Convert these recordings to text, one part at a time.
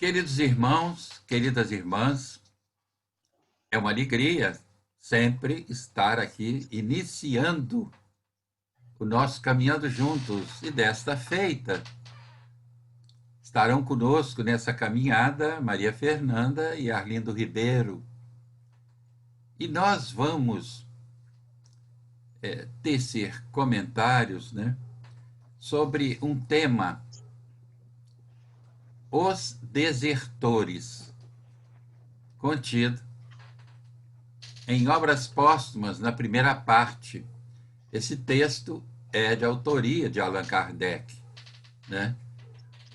Queridos irmãos, queridas irmãs, é uma alegria sempre estar aqui iniciando o nosso Caminhando Juntos. E desta feita, estarão conosco nessa caminhada Maria Fernanda e Arlindo Ribeiro. E nós vamos tecer comentários, sobre um tema: os desertores, contido em Obras Póstumas, na primeira parte. Esse texto é de autoria de Allan Kardec, né?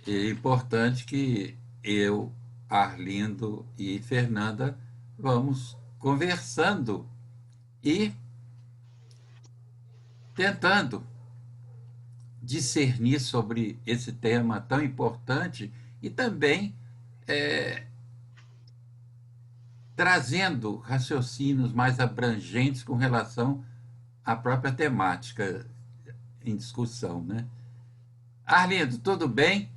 E é importante que eu, Arlindo e Fernanda vamos conversando e tentando discernir sobre esse tema tão importante e também trazendo raciocínios mais abrangentes com relação à própria temática em discussão, né? Arlindo, tudo bem?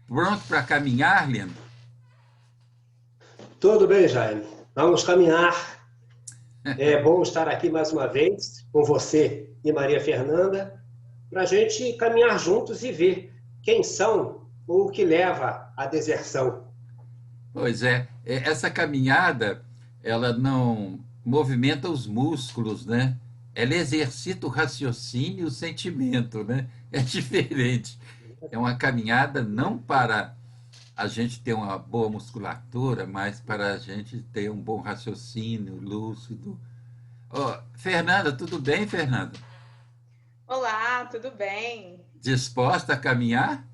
Pronto para caminhar, Arlindo? Tudo bem, Jaime. Vamos caminhar. É bom estar aqui mais uma vez com você e Maria Fernanda para a gente caminhar juntos e ver quem são ou o que leva à deserção. Pois é, essa caminhada, ela não movimenta os músculos, né? Ela exercita o raciocínio e o sentimento, né? É diferente. É uma caminhada não para a gente ter uma boa musculatura, mas para a gente ter um bom raciocínio lúcido. Oh, Fernanda, tudo bem, Fernanda? Olá, tudo bem? Disposta a caminhar?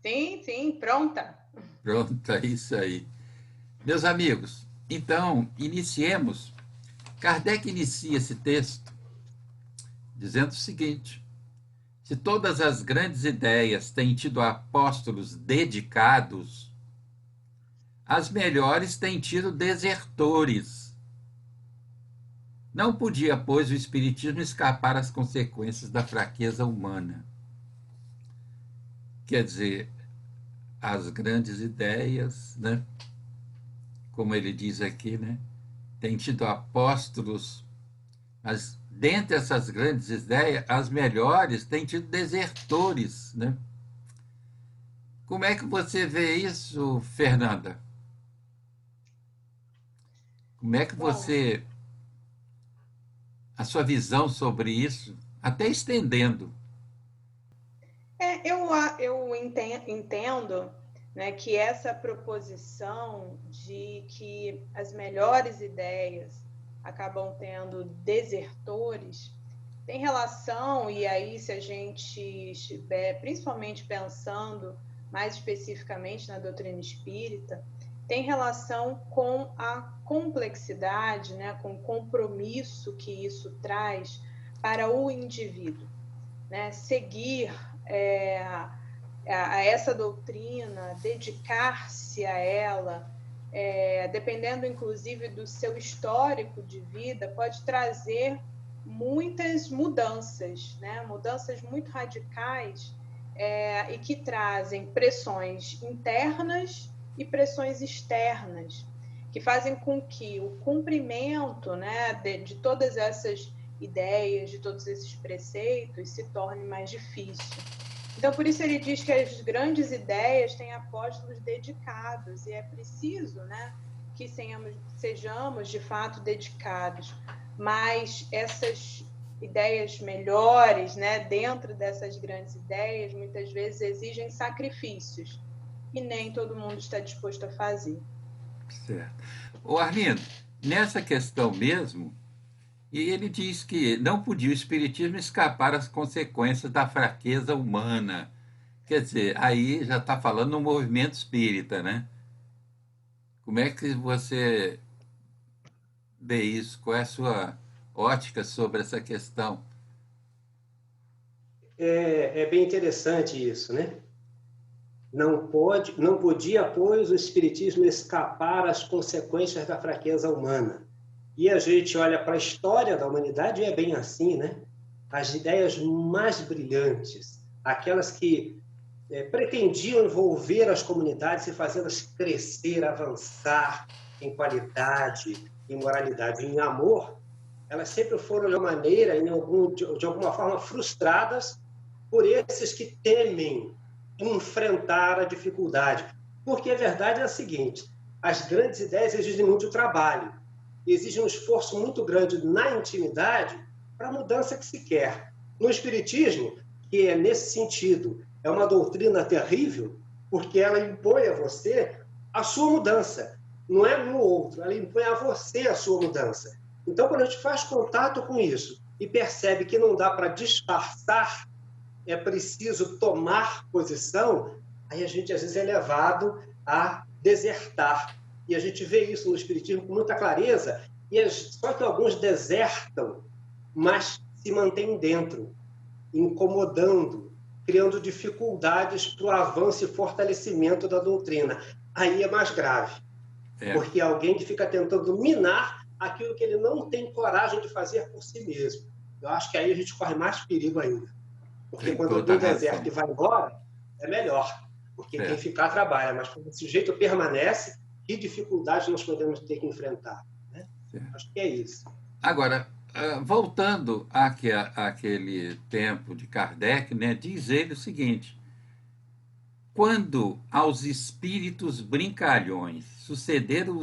Sim, sim, pronta. Pronto, é isso aí. Meus amigos, então, iniciemos. Kardec inicia esse texto dizendo o seguinte: se todas as grandes ideias têm tido apóstolos dedicados, as melhores têm tido desertores. Não podia, pois, o Espiritismo escapar às consequências da fraqueza humana. Quer dizer, as grandes ideias, né? Como ele diz aqui, né? Tem tido apóstolos, mas dentre essas grandes ideias, as melhores têm tido desertores, né? Como é que você vê isso, Fernanda? Como é que Bom, você, a sua visão sobre isso, até estendendo? eu entendo, né, que essa proposição de que as melhores ideias acabam tendo desertores tem relação, e aí se a gente estiver principalmente pensando mais especificamente na doutrina espírita, tem relação com a complexidade, né, com o compromisso que isso traz para o indivíduo, né? Seguir a essa doutrina, dedicar-se a ela, dependendo inclusive do seu histórico de vida, pode trazer muitas mudanças, né? Mudanças muito radicais, e que trazem pressões internas e pressões externas, que fazem com que o cumprimento, né, de todas essas ideias, de todos esses preceitos, se torne mais difícil. Então, por isso ele diz que as grandes ideias têm apóstolos dedicados, e é preciso, né, que sejamos de fato dedicados, mas essas ideias melhores, né, dentro dessas grandes ideias, muitas vezes exigem sacrifícios, e nem todo mundo está disposto a fazer. Certo. O Arlindo, nessa questão mesmo, e ele diz que não podia o Espiritismo escapar às consequências da fraqueza humana. Quer dizer, aí já está falando no movimento espírita, né? Como é que você vê isso? Qual é a sua ótica sobre essa questão? É bem interessante isso, né? Não podia, pois, o Espiritismo escapar às consequências da fraqueza humana. E a gente olha para a história da humanidade e é bem assim, né? As ideias mais brilhantes, aquelas que pretendiam envolver as comunidades e fazê-las crescer, avançar em qualidade, em moralidade, em amor, elas sempre foram, de uma maneira, de alguma forma, frustradas por esses que temem enfrentar a dificuldade. Porque a verdade é a seguinte: as grandes ideias exigem muito trabalho, exigem um esforço muito grande na intimidade para a mudança que se quer. No Espiritismo, que é nesse sentido, é uma doutrina terrível, porque ela impõe a você a sua mudança. Não é no outro, ela impõe a você a sua mudança. Então, quando a gente faz contato com isso e percebe que não dá para disfarçar, é preciso tomar posição, aí a gente, às vezes, é levado a desertar. E a gente vê isso no Espiritismo com muita clareza, só que alguns desertam, mas se mantêm dentro, incomodando, criando dificuldades para o avanço e fortalecimento da doutrina. Aí é mais grave, porque é alguém que fica tentando minar aquilo que ele não tem coragem de fazer por si mesmo. Eu acho que aí a gente corre mais perigo ainda. Porque quando alguém deserta e vai embora, é melhor. Porque quem ficar trabalha, mas quando esse sujeito permanece, que dificuldades nós podemos ter que enfrentar? Né? Acho que é isso. Agora, voltando àquele tempo de Kardec, né, diz ele o seguinte: quando aos espíritos brincalhões sucederam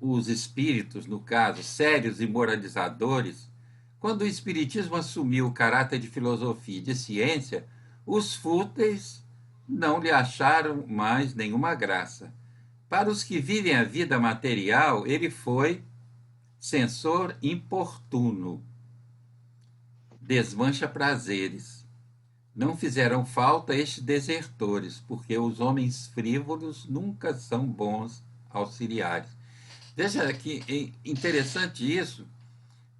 os espíritos, no caso, sérios e moralizadores, quando o espiritismo assumiu o caráter de filosofia e de ciência, os fúteis não lhe acharam mais nenhuma graça. Para os que vivem a vida material, ele foi censor importuno, desmancha prazeres. Não fizeram falta estes desertores, porque os homens frívolos nunca são bons auxiliares. Veja que interessante isso,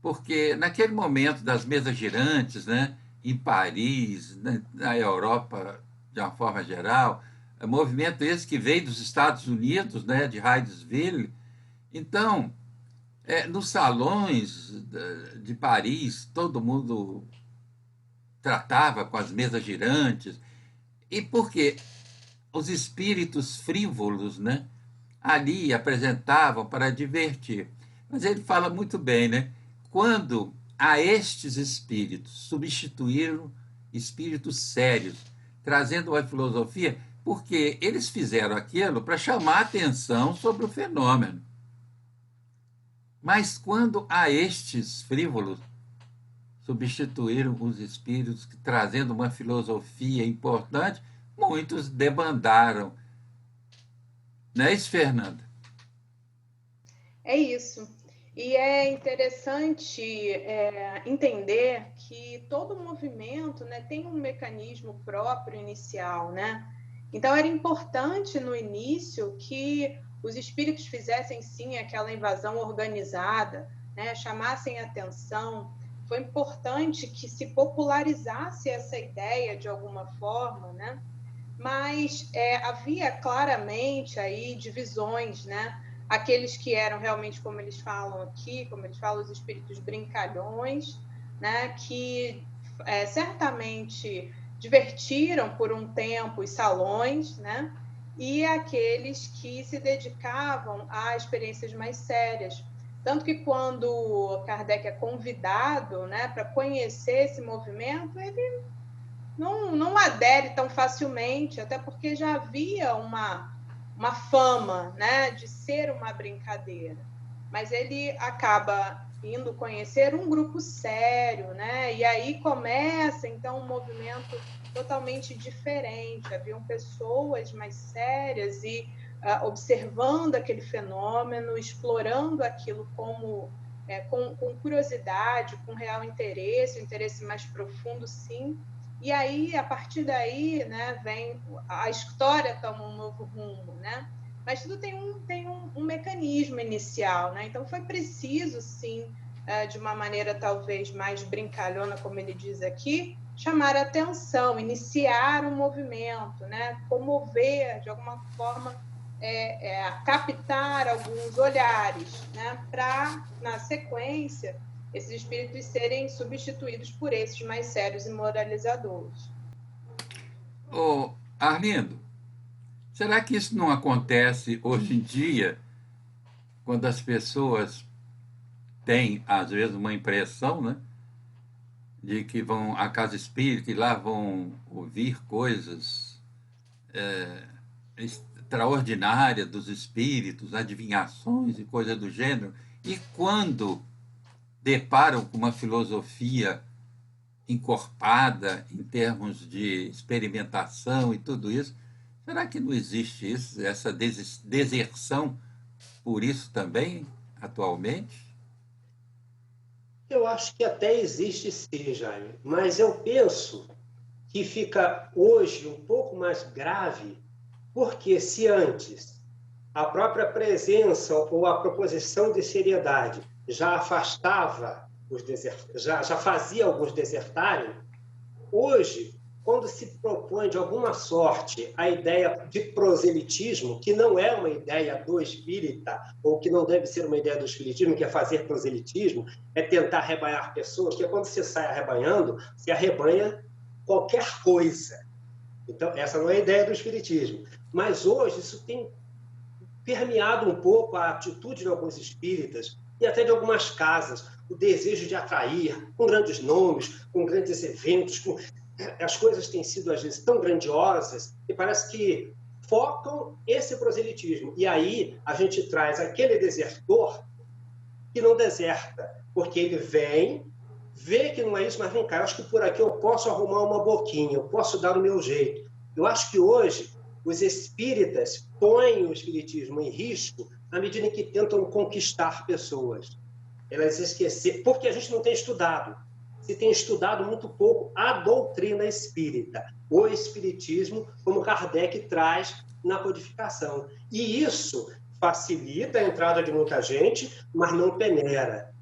porque naquele momento das mesas girantes, né, em Paris, na Europa de uma forma geral, movimento esse que veio dos Estados Unidos, né, de Hydesville. Então, nos salões de Paris, todo mundo tratava com as mesas girantes, e porque os espíritos frívolos, né, ali apresentavam para divertir. Mas ele fala muito bem, né? Quando a estes espíritos substituíram espíritos sérios, trazendo a filosofia, porque eles fizeram aquilo para chamar a atenção sobre o fenômeno. Mas quando a estes frívolos substituíram os espíritos, trazendo uma filosofia importante, muitos debandaram. Não é isso, Fernanda? É isso. E é interessante entender que todo movimento, né, tem um mecanismo próprio inicial, né? Então, era importante no início que os espíritos fizessem, sim, aquela invasão organizada, né, chamassem atenção. Foi importante que se popularizasse essa ideia de alguma forma, né? Mas havia claramente aí divisões, né? Aqueles que eram realmente, como eles falam aqui, como eles falam, os espíritos brincalhões, né? Que certamente divertiram por um tempo os salões, né? E aqueles que se dedicavam a experiências mais sérias. Tanto que quando Kardec é convidado, né, para conhecer esse movimento, ele não adere tão facilmente, até porque já havia uma fama, né, de ser uma brincadeira. Mas ele acaba indo conhecer um grupo sério, né? E aí começa, então, um movimento totalmente diferente. Haviam pessoas mais sérias e observando aquele fenômeno, explorando aquilo como com curiosidade, com real interesse, um interesse mais profundo, sim. E aí, a partir daí, né, vem a história toma um novo rumo, né? Mas tudo tem um mecanismo inicial, né? Então foi preciso, sim, de uma maneira talvez mais brincalhona, como ele diz aqui, chamar a atenção, iniciar um movimento, né? Comover, de alguma forma, captar alguns olhares, né? Para, na sequência, esses espíritos serem substituídos por esses mais sérios e moralizadores. Ô, Arlindo, será que isso não acontece hoje em dia, quando as pessoas têm, às vezes, uma impressão, né, de que vão à casa espírita e lá vão ouvir coisas extraordinárias dos espíritos, adivinhações e coisas do gênero, e quando deparam com uma filosofia encorpada em termos de experimentação e tudo isso, será que não existe isso, essa deserção por isso também, atualmente? Eu acho que até existe sim, Jaime, mas eu penso que fica hoje um pouco mais grave, porque se antes a própria presença ou a proposição de seriedade já afastava já fazia alguns desertarem, hoje, quando se propõe de alguma sorte a ideia de proselitismo, que não é uma ideia do espírita, ou que não deve ser uma ideia do espiritismo, que é fazer proselitismo, é tentar arrebanhar pessoas, que é quando você sai arrebanhando, você arrebanha qualquer coisa. Então, essa não é a ideia do espiritismo. Mas hoje isso tem permeado um pouco a atitude de alguns espíritas e até de algumas casas, o desejo de atrair com grandes nomes, com grandes eventos, as coisas têm sido às vezes tão grandiosas que parece que focam esse proselitismo. E aí a gente traz aquele desertor que não deserta, porque ele vem, vê que não é isso, mas vem cá, eu acho que por aqui eu posso arrumar uma boquinha, eu posso dar o meu jeito. Eu acho que hoje os espíritas põem o espiritismo em risco na medida em que tentam conquistar pessoas. Elas esqueceram, porque a gente não tem estudado. Se tem estudado muito pouco a doutrina espírita, o espiritismo, como Kardec traz na codificação. E isso facilita a entrada de muita gente, mas não peneira.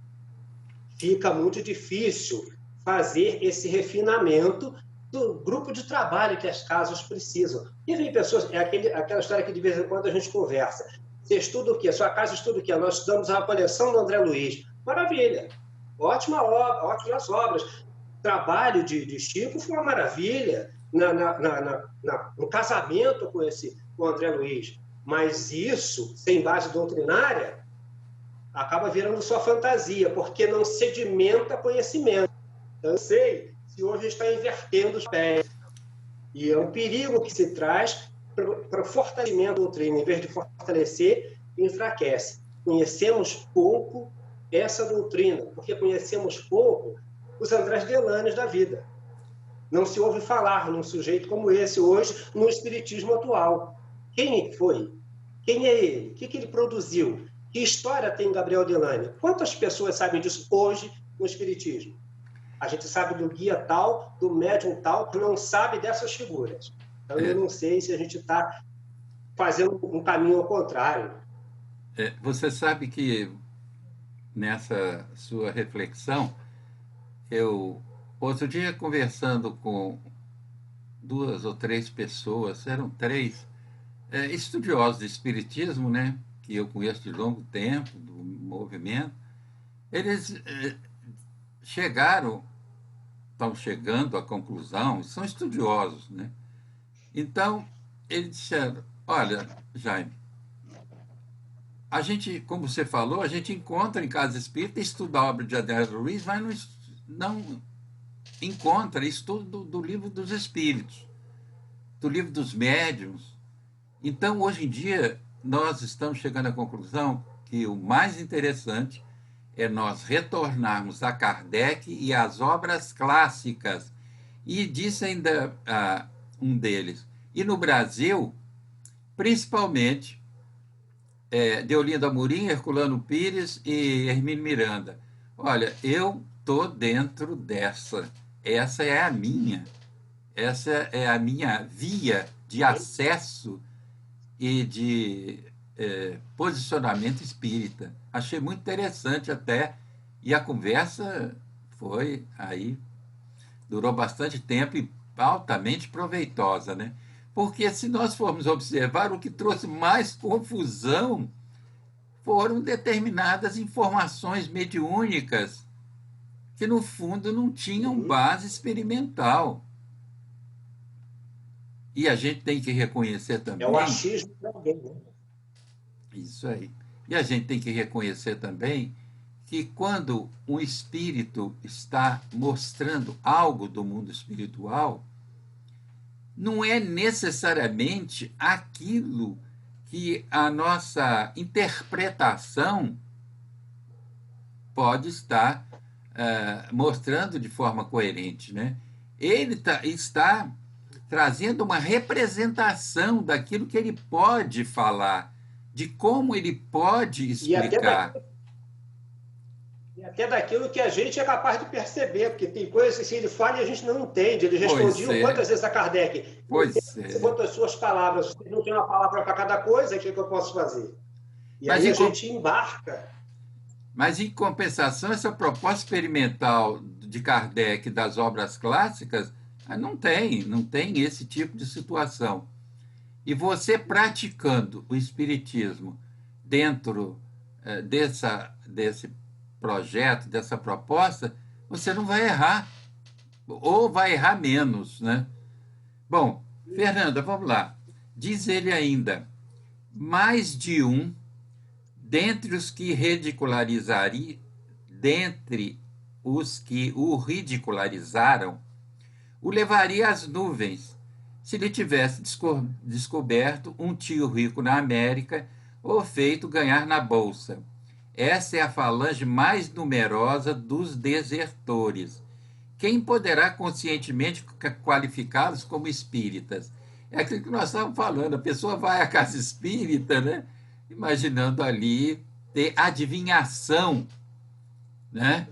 Fica muito difícil fazer esse refinamento do grupo de trabalho que as casas precisam. E vem pessoas, aquela história que de vez em quando a gente conversa. Você estuda o quê? Sua casa estuda o quê? Nós estudamos a coleção do André Luiz. Maravilha! Ótima obra, ótimas obras. Trabalho de Chico foi uma maravilha no casamento com o André Luiz. Mas isso, sem base doutrinária, acaba virando só fantasia, porque não sedimenta conhecimento. Eu sei se hoje está invertendo os pés. E é um perigo que se traz para o fortalecimento da doutrina. Em vez de fortalecer, enfraquece. Conhecemos pouco essa doutrina, porque conhecemos pouco os Andrés Delanes da vida. Não se ouve falar num sujeito como esse hoje no espiritismo atual. Quem foi? Quem é ele? O que ele produziu? Que história tem Gabriel Delane? Quantas pessoas sabem disso hoje no espiritismo? A gente sabe do guia tal, do médium tal, não sabe dessas figuras. Então, eu não sei se a gente está fazendo um caminho ao contrário. Você sabe que nessa sua reflexão, eu, outro dia, conversando com 2 ou 3 pessoas, eram 3, estudiosos de espiritismo, né, que eu conheço de longo tempo, do movimento, eles estão chegando à conclusão, são estudiosos, né? Então, eles disseram, olha, Jaime, a gente, como você falou, a gente encontra em casa espírita, estuda a obra de André Luiz, mas não encontra estudo do livro dos espíritos, do livro dos médiuns. Então, hoje em dia, nós estamos chegando à conclusão que o mais interessante é nós retornarmos a Kardec e às obras clássicas. E disse ainda um deles, e no Brasil, principalmente, Deolinda Amorim, Herculano Pires e Hermínio Miranda. Olha, eu estou dentro dessa. Essa é a minha via de acesso e de posicionamento espírita. Achei muito interessante até, e a conversa foi aí, durou bastante tempo e altamente proveitosa, né? Porque se nós formos observar, o que trouxe mais confusão foram determinadas informações mediúnicas que, no fundo, não tinham base experimental. E a gente tem que reconhecer É o também, achismo de alguém, né? isso aí, e a gente tem que reconhecer também que quando um espírito está mostrando algo do mundo espiritual, não é necessariamente aquilo que a nossa interpretação pode estar mostrando de forma coerente, né? Ele está trazendo uma representação daquilo que ele pode falar, de como ele pode E até explicar. E até daquilo que a gente é capaz de perceber, porque tem coisas que se ele fala e a gente não entende. Eles Pois respondiam é, quantas vezes a Kardec? Não pois entendo é. quantas suas palavras. Você não tem uma palavra para cada coisa, o que eu posso fazer? E Mas aí em, a gente embarca. mas, em compensação, essa proposta experimental de Kardec das obras clássicas não tem esse tipo de situação. E você praticando o espiritismo dentro desse projeto, dessa proposta, você não vai errar, ou vai errar menos, né? Bom, Fernanda, vamos lá. Diz ele ainda, mais de um dentre os que ridicularizaram, dentre os que o ridicularizaram, o levaria às nuvens, se lhe tivesse descoberto um tio rico na América ou feito ganhar na bolsa. Essa é a falange mais numerosa dos desertores. Quem poderá conscientemente qualificá-los como espíritas? É aquilo que nós estávamos falando. A pessoa vai à casa espírita, né? Imaginando ali ter adivinhação, né?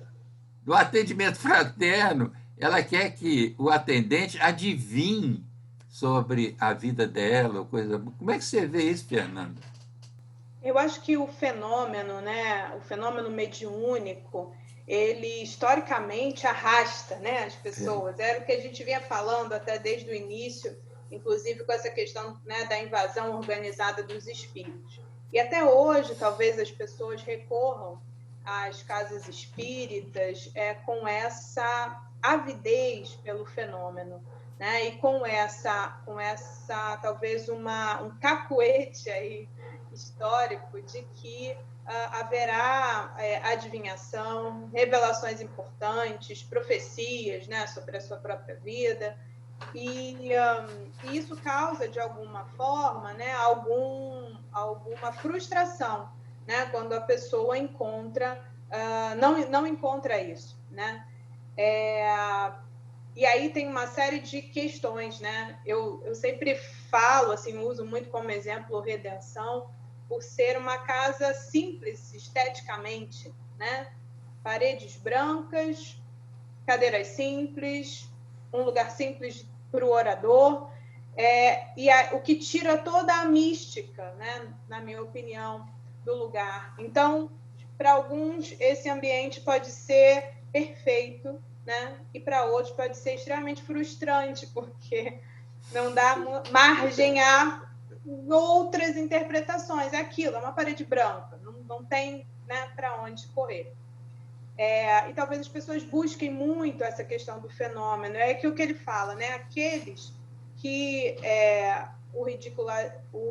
Do atendimento fraterno, ela quer que o atendente adivinhe sobre a vida dela, coisa. Como é que você vê isso, Fernanda? Eu acho que o fenômeno, né, o fenômeno mediúnico, ele historicamente arrasta, né, as É, pessoas. Era o que a gente vinha falando até desde o início, inclusive com essa questão, né, da invasão organizada dos espíritos. E até hoje, talvez as pessoas recorram às casas espíritas com essa avidez pelo fenômeno, né, e com essa talvez um cacuete aí histórico de que haverá adivinhação, revelações importantes, profecias, né, sobre a sua própria vida, e isso causa, de alguma forma, né, alguma frustração, né, quando a pessoa não encontra isso, né? E aí tem uma série de questões, né? Eu sempre falo, assim, uso muito como exemplo Redenção, por ser uma casa simples esteticamente, né? Paredes brancas, cadeiras simples, um lugar simples para o orador, o que tira toda a mística, né? Na minha opinião, do lugar. Então, para alguns, esse ambiente pode ser perfeito, né? E para outros pode ser extremamente frustrante, porque não dá margem a outras interpretações. É aquilo, é uma parede branca, não tem, né, para onde correr. E talvez as pessoas busquem muito essa questão do fenômeno. É aquilo que ele fala, né? Aqueles que o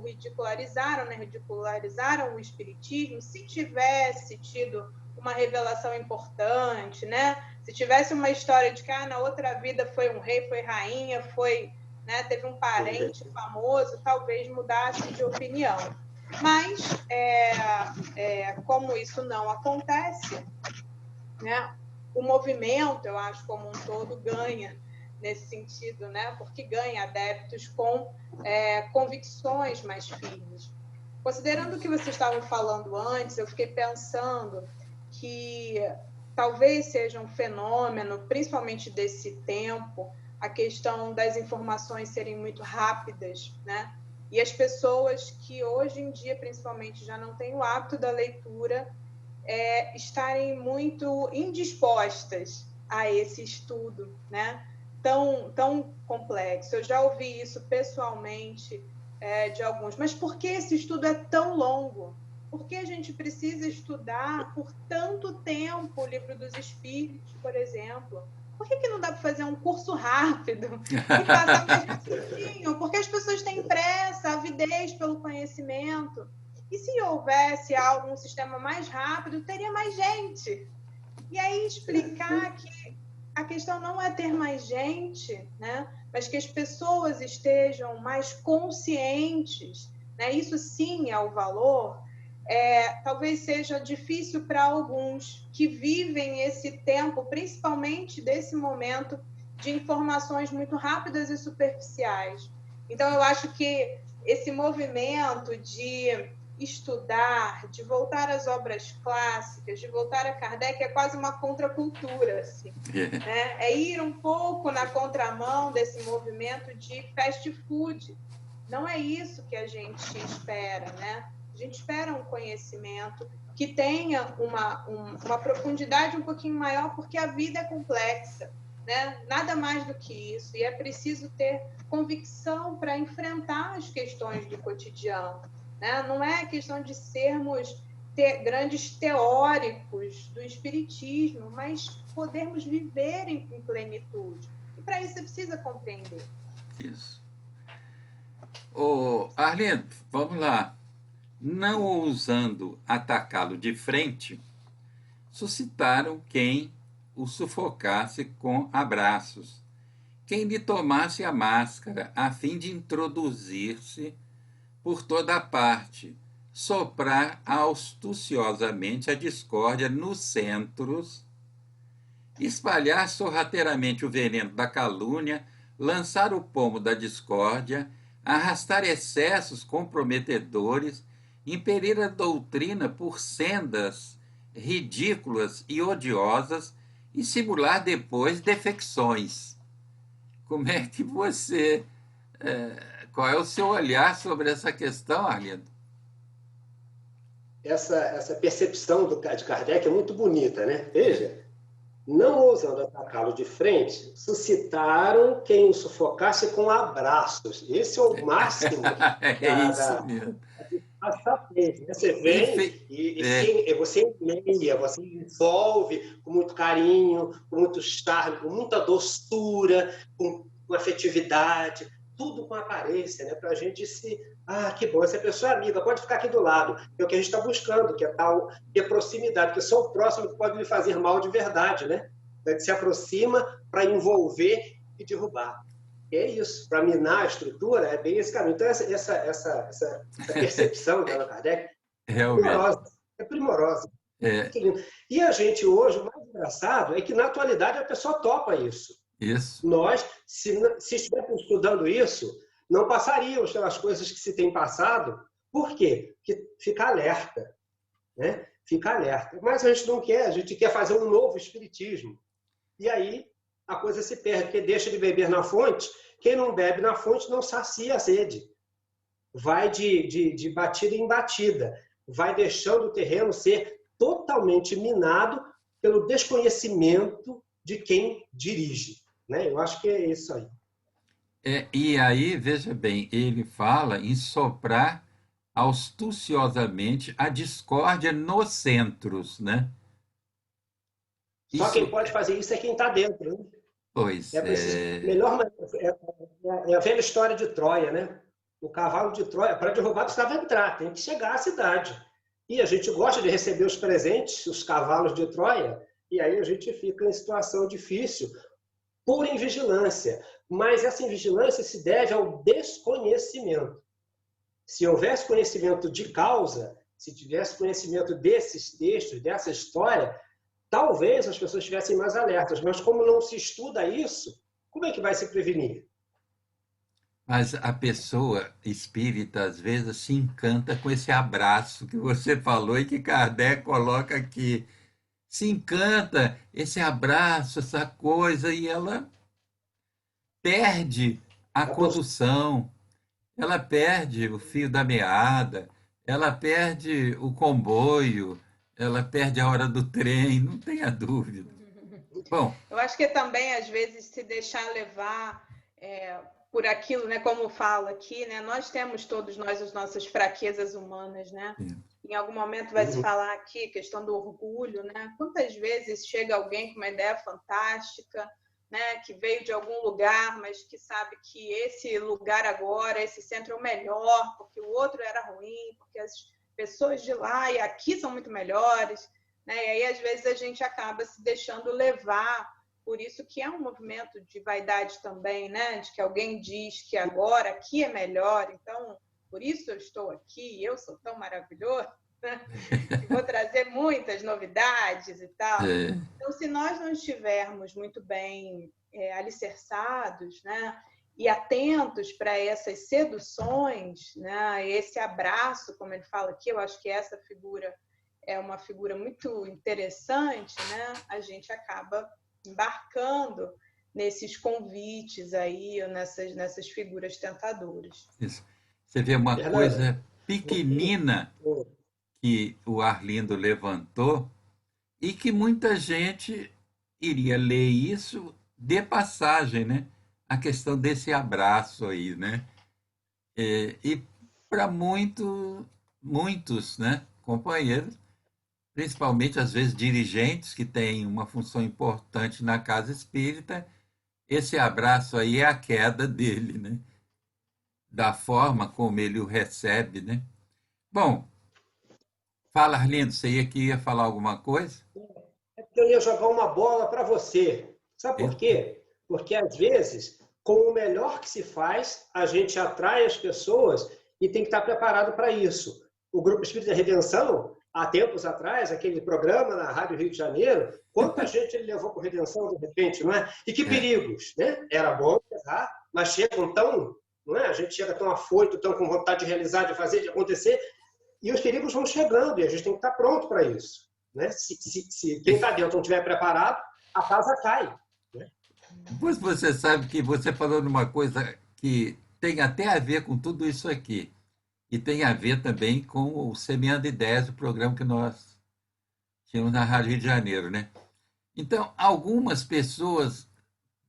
ridicularizaram, né? Ridicularizaram o espiritismo, se tivesse tido uma revelação importante, né? Se tivesse uma história de que na outra vida foi um rei, foi rainha, né, teve um parente famoso, talvez mudasse de opinião. Mas, como isso não acontece, né, o movimento, eu acho, como um todo, ganha nesse sentido, né, porque ganha adeptos com convicções mais firmes. Considerando o que vocês estavam falando antes, eu fiquei pensando que talvez seja um fenômeno, principalmente desse tempo, a questão das informações serem muito rápidas, né? E as pessoas que hoje em dia, principalmente, já não têm o hábito da leitura, estarem muito indispostas a esse estudo, né? Tão complexo. Eu já ouvi isso pessoalmente de alguns. Mas por que esse estudo é tão longo? Por que a gente precisa estudar por tanto tempo o Livro dos Espíritos, por exemplo? Por que não dá para fazer um curso rápido e passar mais rapidinho? Porque as pessoas têm pressa, avidez pelo conhecimento. E se houvesse um sistema mais rápido, teria mais gente. E aí explicar que a questão não é ter mais gente, né? Mas que as pessoas estejam mais conscientes, né? Isso sim é o valor. Talvez seja difícil para alguns que vivem esse tempo, principalmente desse momento de informações muito rápidas e superficiais. Então, eu acho que esse movimento de estudar, de voltar às obras clássicas, de voltar a Kardec, é quase uma contracultura, assim, né? É ir um pouco na contramão desse movimento de fast food. Não é isso que a gente espera, né? A gente espera um conhecimento que tenha uma profundidade um pouquinho maior, porque a vida é complexa, né? Nada mais do que isso. E é preciso ter convicção para enfrentar as questões do cotidiano, né? Não é questão de sermos grandes teóricos do espiritismo, mas podermos viver em plenitude. E para isso você precisa compreender. Isso. Ô, Arlindo, vamos lá. Não ousando atacá-lo de frente, suscitaram quem o sufocasse com abraços, quem lhe tomasse a máscara, a fim de introduzir-se por toda a parte, soprar astuciosamente a discórdia nos centros, espalhar sorrateiramente o veneno da calúnia, lançar o pomo da discórdia, arrastar excessos comprometedores, impelir a doutrina por sendas ridículas e odiosas e simular depois defecções. Como é que você... qual é o seu olhar sobre essa questão, Arlindo? Essa percepção de Kardec é muito bonita, né? Veja, não ousando atacá-lo de frente, suscitaram quem o sufocasse com abraços. Esse é o máximo isso mesmo. Você vem e você emeia, você envolve com muito carinho, com muito charme, com muita doçura, com afetividade, tudo com aparência, né? Para a gente se... que bom, essa pessoa é amiga, pode ficar aqui do lado. É o que a gente está buscando, que é proximidade, porque só o próximo pode lhe fazer mal de verdade, né? A gente se aproxima para envolver e derrubar. É isso, para minar a estrutura, é bem esse caminho. Então, essa percepção de Allan Kardec é primorosa. E a gente hoje, o mais engraçado é que, na atualidade, a pessoa topa isso. Nós, se estivéssemos estudando isso, não passaríamos pelas coisas que se tem passado. Por quê? Porque fica alerta, né? Fica alerta. Mas a gente não quer, a gente quer fazer um novo espiritismo. E aí a coisa se perde, porque deixa de beber na fonte. Quem não bebe na fonte não sacia a sede. Vai de batida em batida. Vai deixando o terreno ser totalmente minado pelo desconhecimento de quem dirige. Né? Eu acho que é isso aí. E aí, veja bem, ele fala em soprar astuciosamente a discórdia nos centros, né? Só quem pode fazer isso é quem está dentro, né? Pois é. É a velha história de Troia, né? O cavalo de Troia, para derrubar, precisava entrar, tem que chegar à cidade. E a gente gosta de receber os presentes, os cavalos de Troia, e aí a gente fica em situação difícil, por invigilância. Mas essa invigilância se deve ao desconhecimento. Se houvesse conhecimento de causa, se tivesse conhecimento desses textos, dessa história, talvez as pessoas estivessem mais alertas, mas como não se estuda isso, como é que vai se prevenir? Mas a pessoa espírita, às vezes, se encanta com esse abraço que você falou e que Kardec coloca aqui. Se encanta, esse abraço, essa coisa, e ela perde a condução, ela perde o fio da meada, ela perde o comboio, ela perde a hora do trem, não tenha dúvida. Bom, eu acho que também, às vezes, se deixar levar por aquilo, né? Como falo aqui, né? Nós temos todos nós as nossas fraquezas humanas, né? Em algum momento vai se falar aqui questão do orgulho, né? Quantas vezes chega alguém com uma ideia fantástica, né, que veio de algum lugar, mas que sabe que esse lugar agora, esse centro é o melhor, porque o outro era ruim, porque as pessoas de lá e aqui são muito melhores, né? E aí às vezes a gente acaba se deixando levar por isso que é um movimento de vaidade também, né? De que alguém diz que agora aqui é melhor, então por isso eu estou aqui, eu sou tão maravilhoso, né? E vou trazer muitas novidades e tal. É, Então, se nós não estivermos muito bem alicerçados, né? E atentos para essas seduções, né? Esse abraço, como ele fala aqui, eu acho que essa figura é uma figura muito interessante, né? A gente acaba embarcando nesses convites aí, nessas figuras tentadoras. isso. Você vê uma Fernanda, coisa pequenina que o Arlindo levantou e que muita gente iria ler isso de passagem, né? A questão desse abraço aí, né? E para muitos, né, companheiros, principalmente às vezes dirigentes que têm uma função importante na casa espírita, esse abraço aí é a queda dele, né? Da forma como ele o recebe, né? Bom, fala, Arlindo, você ia falar alguma coisa? é porque eu ia jogar uma bola para você. Sabe por quê? Porque às vezes, com o melhor que se faz, a gente atrai as pessoas e tem que estar preparado para isso. O Grupo Espírita Redenção, há tempos atrás, aquele programa na Rádio Rio de Janeiro, quanta gente ele levou para Redenção de repente, não é? E que É, perigos, né? Era bom, tá? Mas chegam tão, não é? A gente chega tão afoito, tão com vontade de realizar, de fazer, de acontecer, e os perigos vão chegando e a gente tem que estar pronto para isso. Né? Se quem está dentro não estiver preparado, a casa cai. Né? pois você sabe que você falou numa coisa que tem até a ver com tudo isso aqui. E tem a ver também com o Semeando Ideias, o programa que nós tínhamos na Rádio Rio de Janeiro, né? Então, algumas pessoas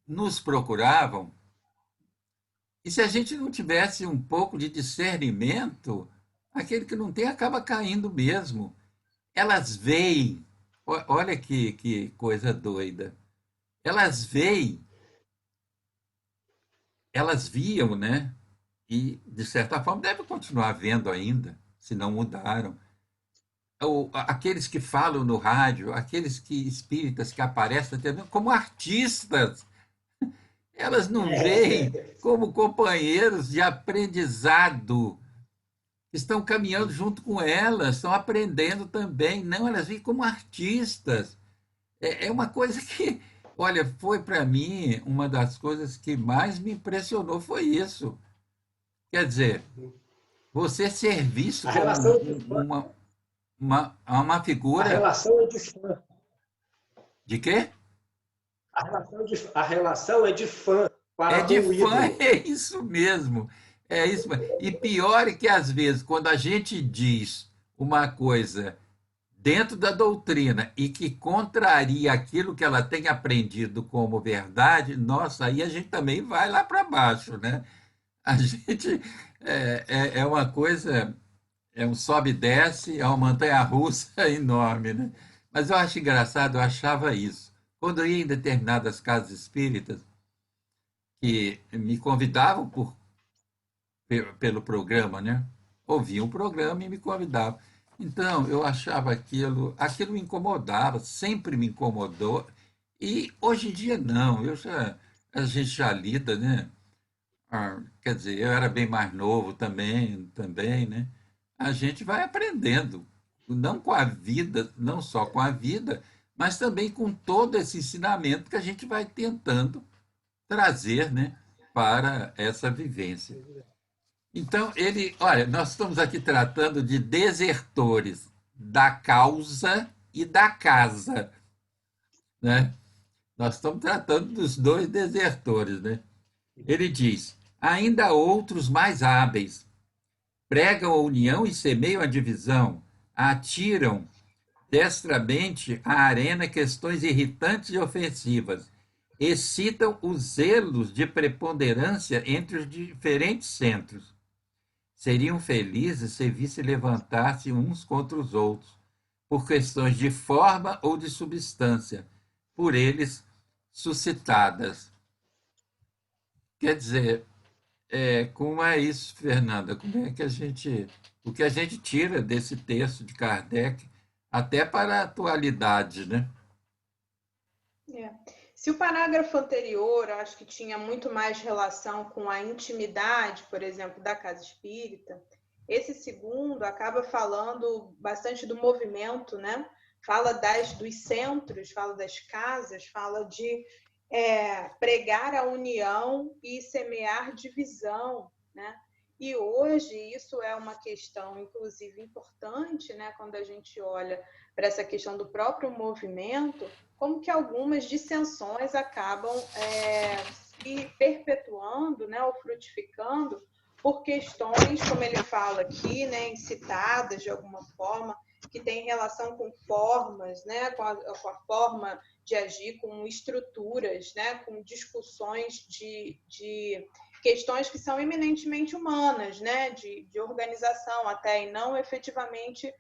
nos procuravam e se a gente não tivesse um pouco de discernimento, aquele que não tem acaba caindo mesmo. Elas veem, olha que coisa doida. Elas veem, elas viam, né? E, de certa forma, devem continuar vendo ainda, se não mudaram. Aqueles que falam no rádio, aqueles que espíritas que aparecem na TV, como artistas, elas não veem como companheiros de aprendizado, estão caminhando junto com elas, estão aprendendo também. Não, elas veem como artistas. É uma coisa que, olha, foi para mim uma das coisas que mais me impressionou foi isso. Quer dizer, você ser visto A como relação é de fã. uma A figura relação é de fã. de quê? A relação é de fã É para de com o fã, ídolo. é isso mesmo. É isso mesmo. E pior é que, às vezes, quando a gente diz uma coisa dentro da doutrina e que contraria aquilo que ela tem aprendido como verdade, nossa, aí a gente também vai lá para baixo, né? A gente é uma coisa, é um sobe e desce, é uma montanha-russa enorme, né? Mas eu acho engraçado, eu achava isso. Quando eu ia em determinadas casas espíritas, que me convidavam pelo programa, né? Ouviam o programa e me convidavam. Então, eu achava aquilo me incomodava, sempre me incomodou. E hoje em dia não, a gente já lida, né? Quer dizer, eu era bem mais novo também, né? A gente vai aprendendo, não com a vida, não só com a vida, mas também com todo esse ensinamento que a gente vai tentando trazer, né, para essa vivência. Então, olha, nós estamos aqui tratando de desertores da causa e da casa, né? Nós estamos tratando dos dois desertores, né? Ele diz: ainda há outros mais hábeis, pregam a união e semeiam a divisão, atiram destramente à arena questões irritantes e ofensivas, excitam os zelos de preponderância entre os diferentes centros. Seriam felizes se visse levantar-se uns contra os outros, por questões de forma ou de substância, por eles suscitadas. Quer dizer, como é isso, Fernanda? Como é que o que a gente tira desse texto de Kardec, até para a atualidade, né? É. Se o parágrafo anterior, eu acho que tinha muito mais relação com a intimidade, por exemplo, da casa espírita, esse segundo acaba falando bastante do movimento, né? Fala dos centros, fala das casas, fala de pregar a união e semear divisão, né? E hoje isso é uma questão, inclusive, importante, né? Quando a gente olha para essa questão do próprio movimento, como que algumas dissensões acabam se perpetuando, né? Ou frutificando por questões, como ele fala aqui, né? Incitadas de alguma forma, que tem relação com formas, né? Com a forma de agir, com estruturas, né? Com discussões de questões que são eminentemente humanas, né? De organização até, e não efetivamente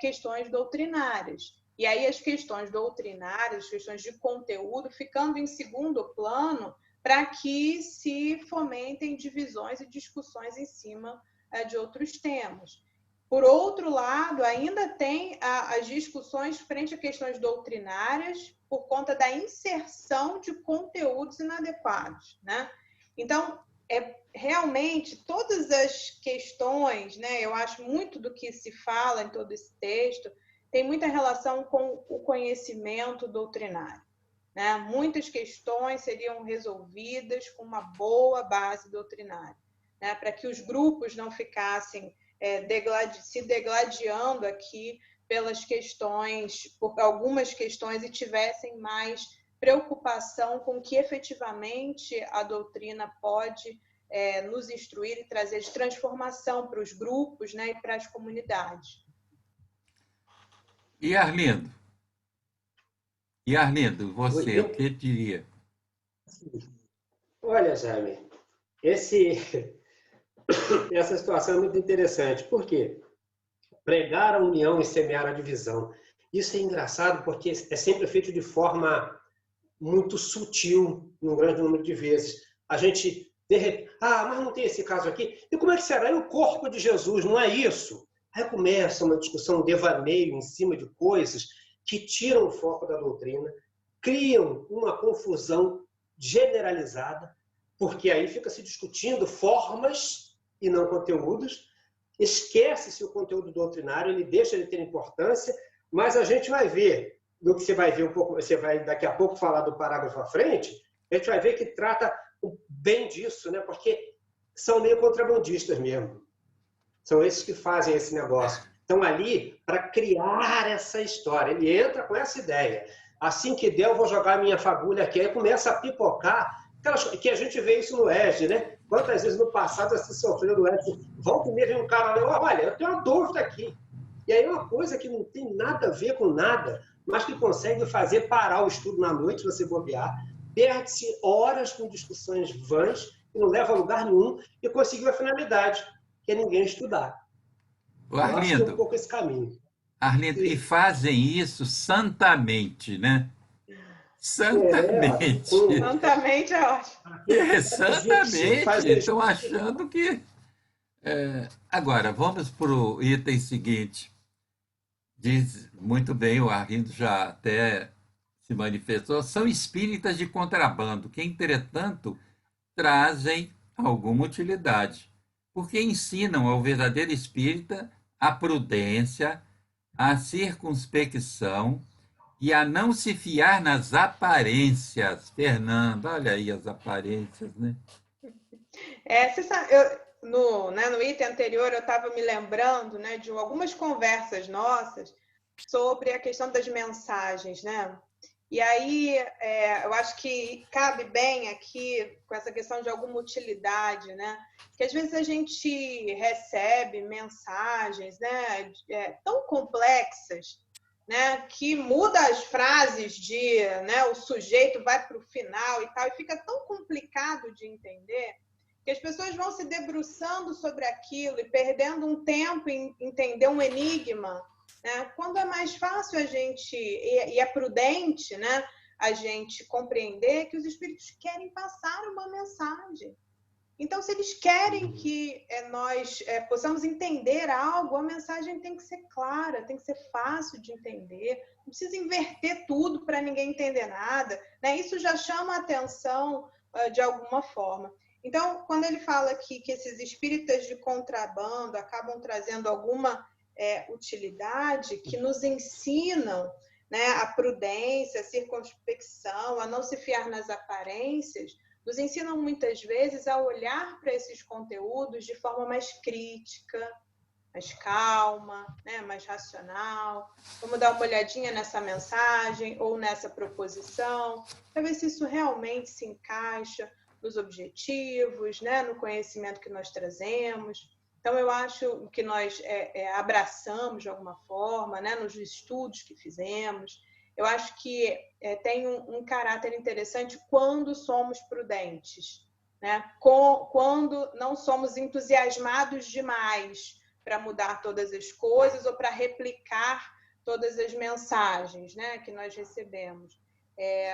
questões doutrinárias. E aí as questões doutrinárias, as questões de conteúdo, ficando em segundo plano para que se fomentem divisões e discussões em cima de outros temas. Por outro lado, ainda tem as discussões frente a questões doutrinárias por conta da inserção de conteúdos inadequados, né? Então, realmente, todas as questões, né, eu acho muito do que se fala em todo esse texto, tem muita relação com o conhecimento doutrinário, né? Muitas questões seriam resolvidas com uma boa base doutrinária, né? Para que os grupos não ficassem se degladiando aqui pelas questões, por algumas questões, e tivessem mais preocupação com que efetivamente a doutrina pode nos instruir e trazer de transformação para os grupos, né, e para as comunidades. E Arlindo? Você, o que diria? Olha, Jaime, essa situação é muito interessante. Por quê? Pregar a união e semear a divisão. Isso é engraçado porque é sempre feito de forma muito sutil, num grande número de vezes. A gente, de repente, mas não tem esse caso aqui. E como é que será? E o corpo de Jesus, não é isso? Aí começa uma discussão, um devaneio em cima de coisas que tiram o foco da doutrina, criam uma confusão generalizada, porque aí fica se discutindo formas e não conteúdos. Esquece-se o conteúdo doutrinário, ele deixa de ter importância, mas a gente vai ver, do que você vai ver um pouco, você vai daqui a pouco falar do parágrafo à frente, a gente vai ver que trata bem disso, né? Porque são meio contrabandistas mesmo. São esses que fazem esse negócio. Estão ali para criar essa história. Ele entra com essa ideia. Assim que der, eu vou jogar a minha fagulha aqui. Aí começa a pipocar, que a gente vê isso no ESD, né? Quantas vezes no passado você sofreu no ESD? Volta e meia vem um cara lá, olha, eu tenho uma dúvida aqui. E aí uma coisa que não tem nada a ver com nada, mas que consegue fazer parar o estudo na noite, se você bobear, perde-se horas com discussões vãs, que não leva a lugar nenhum, e conseguiu a finalidade, que é ninguém estudar. Eu acho que é um pouco esse caminho. Arlindo, e fazem isso santamente, né? Santamente. Santamente é ótimo. Santamente. Estão achando que... Agora, vamos para o item seguinte. Diz muito bem, o Arlindo já até se manifestou, são espíritas de contrabando, que, entretanto, trazem alguma utilidade, porque ensinam ao verdadeiro espírita a prudência, a circunspecção e a não se fiar nas aparências. Fernando, olha aí as aparências, né? Você sabe, no item anterior eu estava me lembrando, né, de algumas conversas nossas sobre a questão das mensagens, né? E aí eu acho que cabe bem aqui com essa questão de alguma utilidade, né? Que às vezes a gente recebe mensagens, né, tão complexas, né, que muda as frases né, o sujeito vai para o final e tal, e fica tão complicado de entender que as pessoas vão se debruçando sobre aquilo e perdendo um tempo em entender um enigma, né? Quando é mais fácil a gente, e é prudente, né, a gente compreender que os espíritos querem passar uma mensagem. Então, se eles querem que nós possamos entender algo, a mensagem tem que ser clara, tem que ser fácil de entender, não precisa inverter tudo para ninguém entender nada, né? Isso já chama a atenção de alguma forma. Então, quando ele fala aqui que esses espíritas de contrabando acabam trazendo alguma utilidade, que nos ensinam, né, a prudência, a circunspecção, a não se fiar nas aparências, nos ensinam muitas vezes a olhar para esses conteúdos de forma mais crítica, mais calma, né, mais racional. Vamos dar uma olhadinha nessa mensagem ou nessa proposição, para ver se isso realmente se encaixa nos objetivos, né, no conhecimento que nós trazemos. Então, eu acho que nós abraçamos de alguma forma, né, nos estudos que fizemos. Eu acho que tem um caráter interessante quando somos prudentes, né? Quando não somos entusiasmados demais para mudar todas as coisas ou para replicar todas as mensagens, né, que nós recebemos.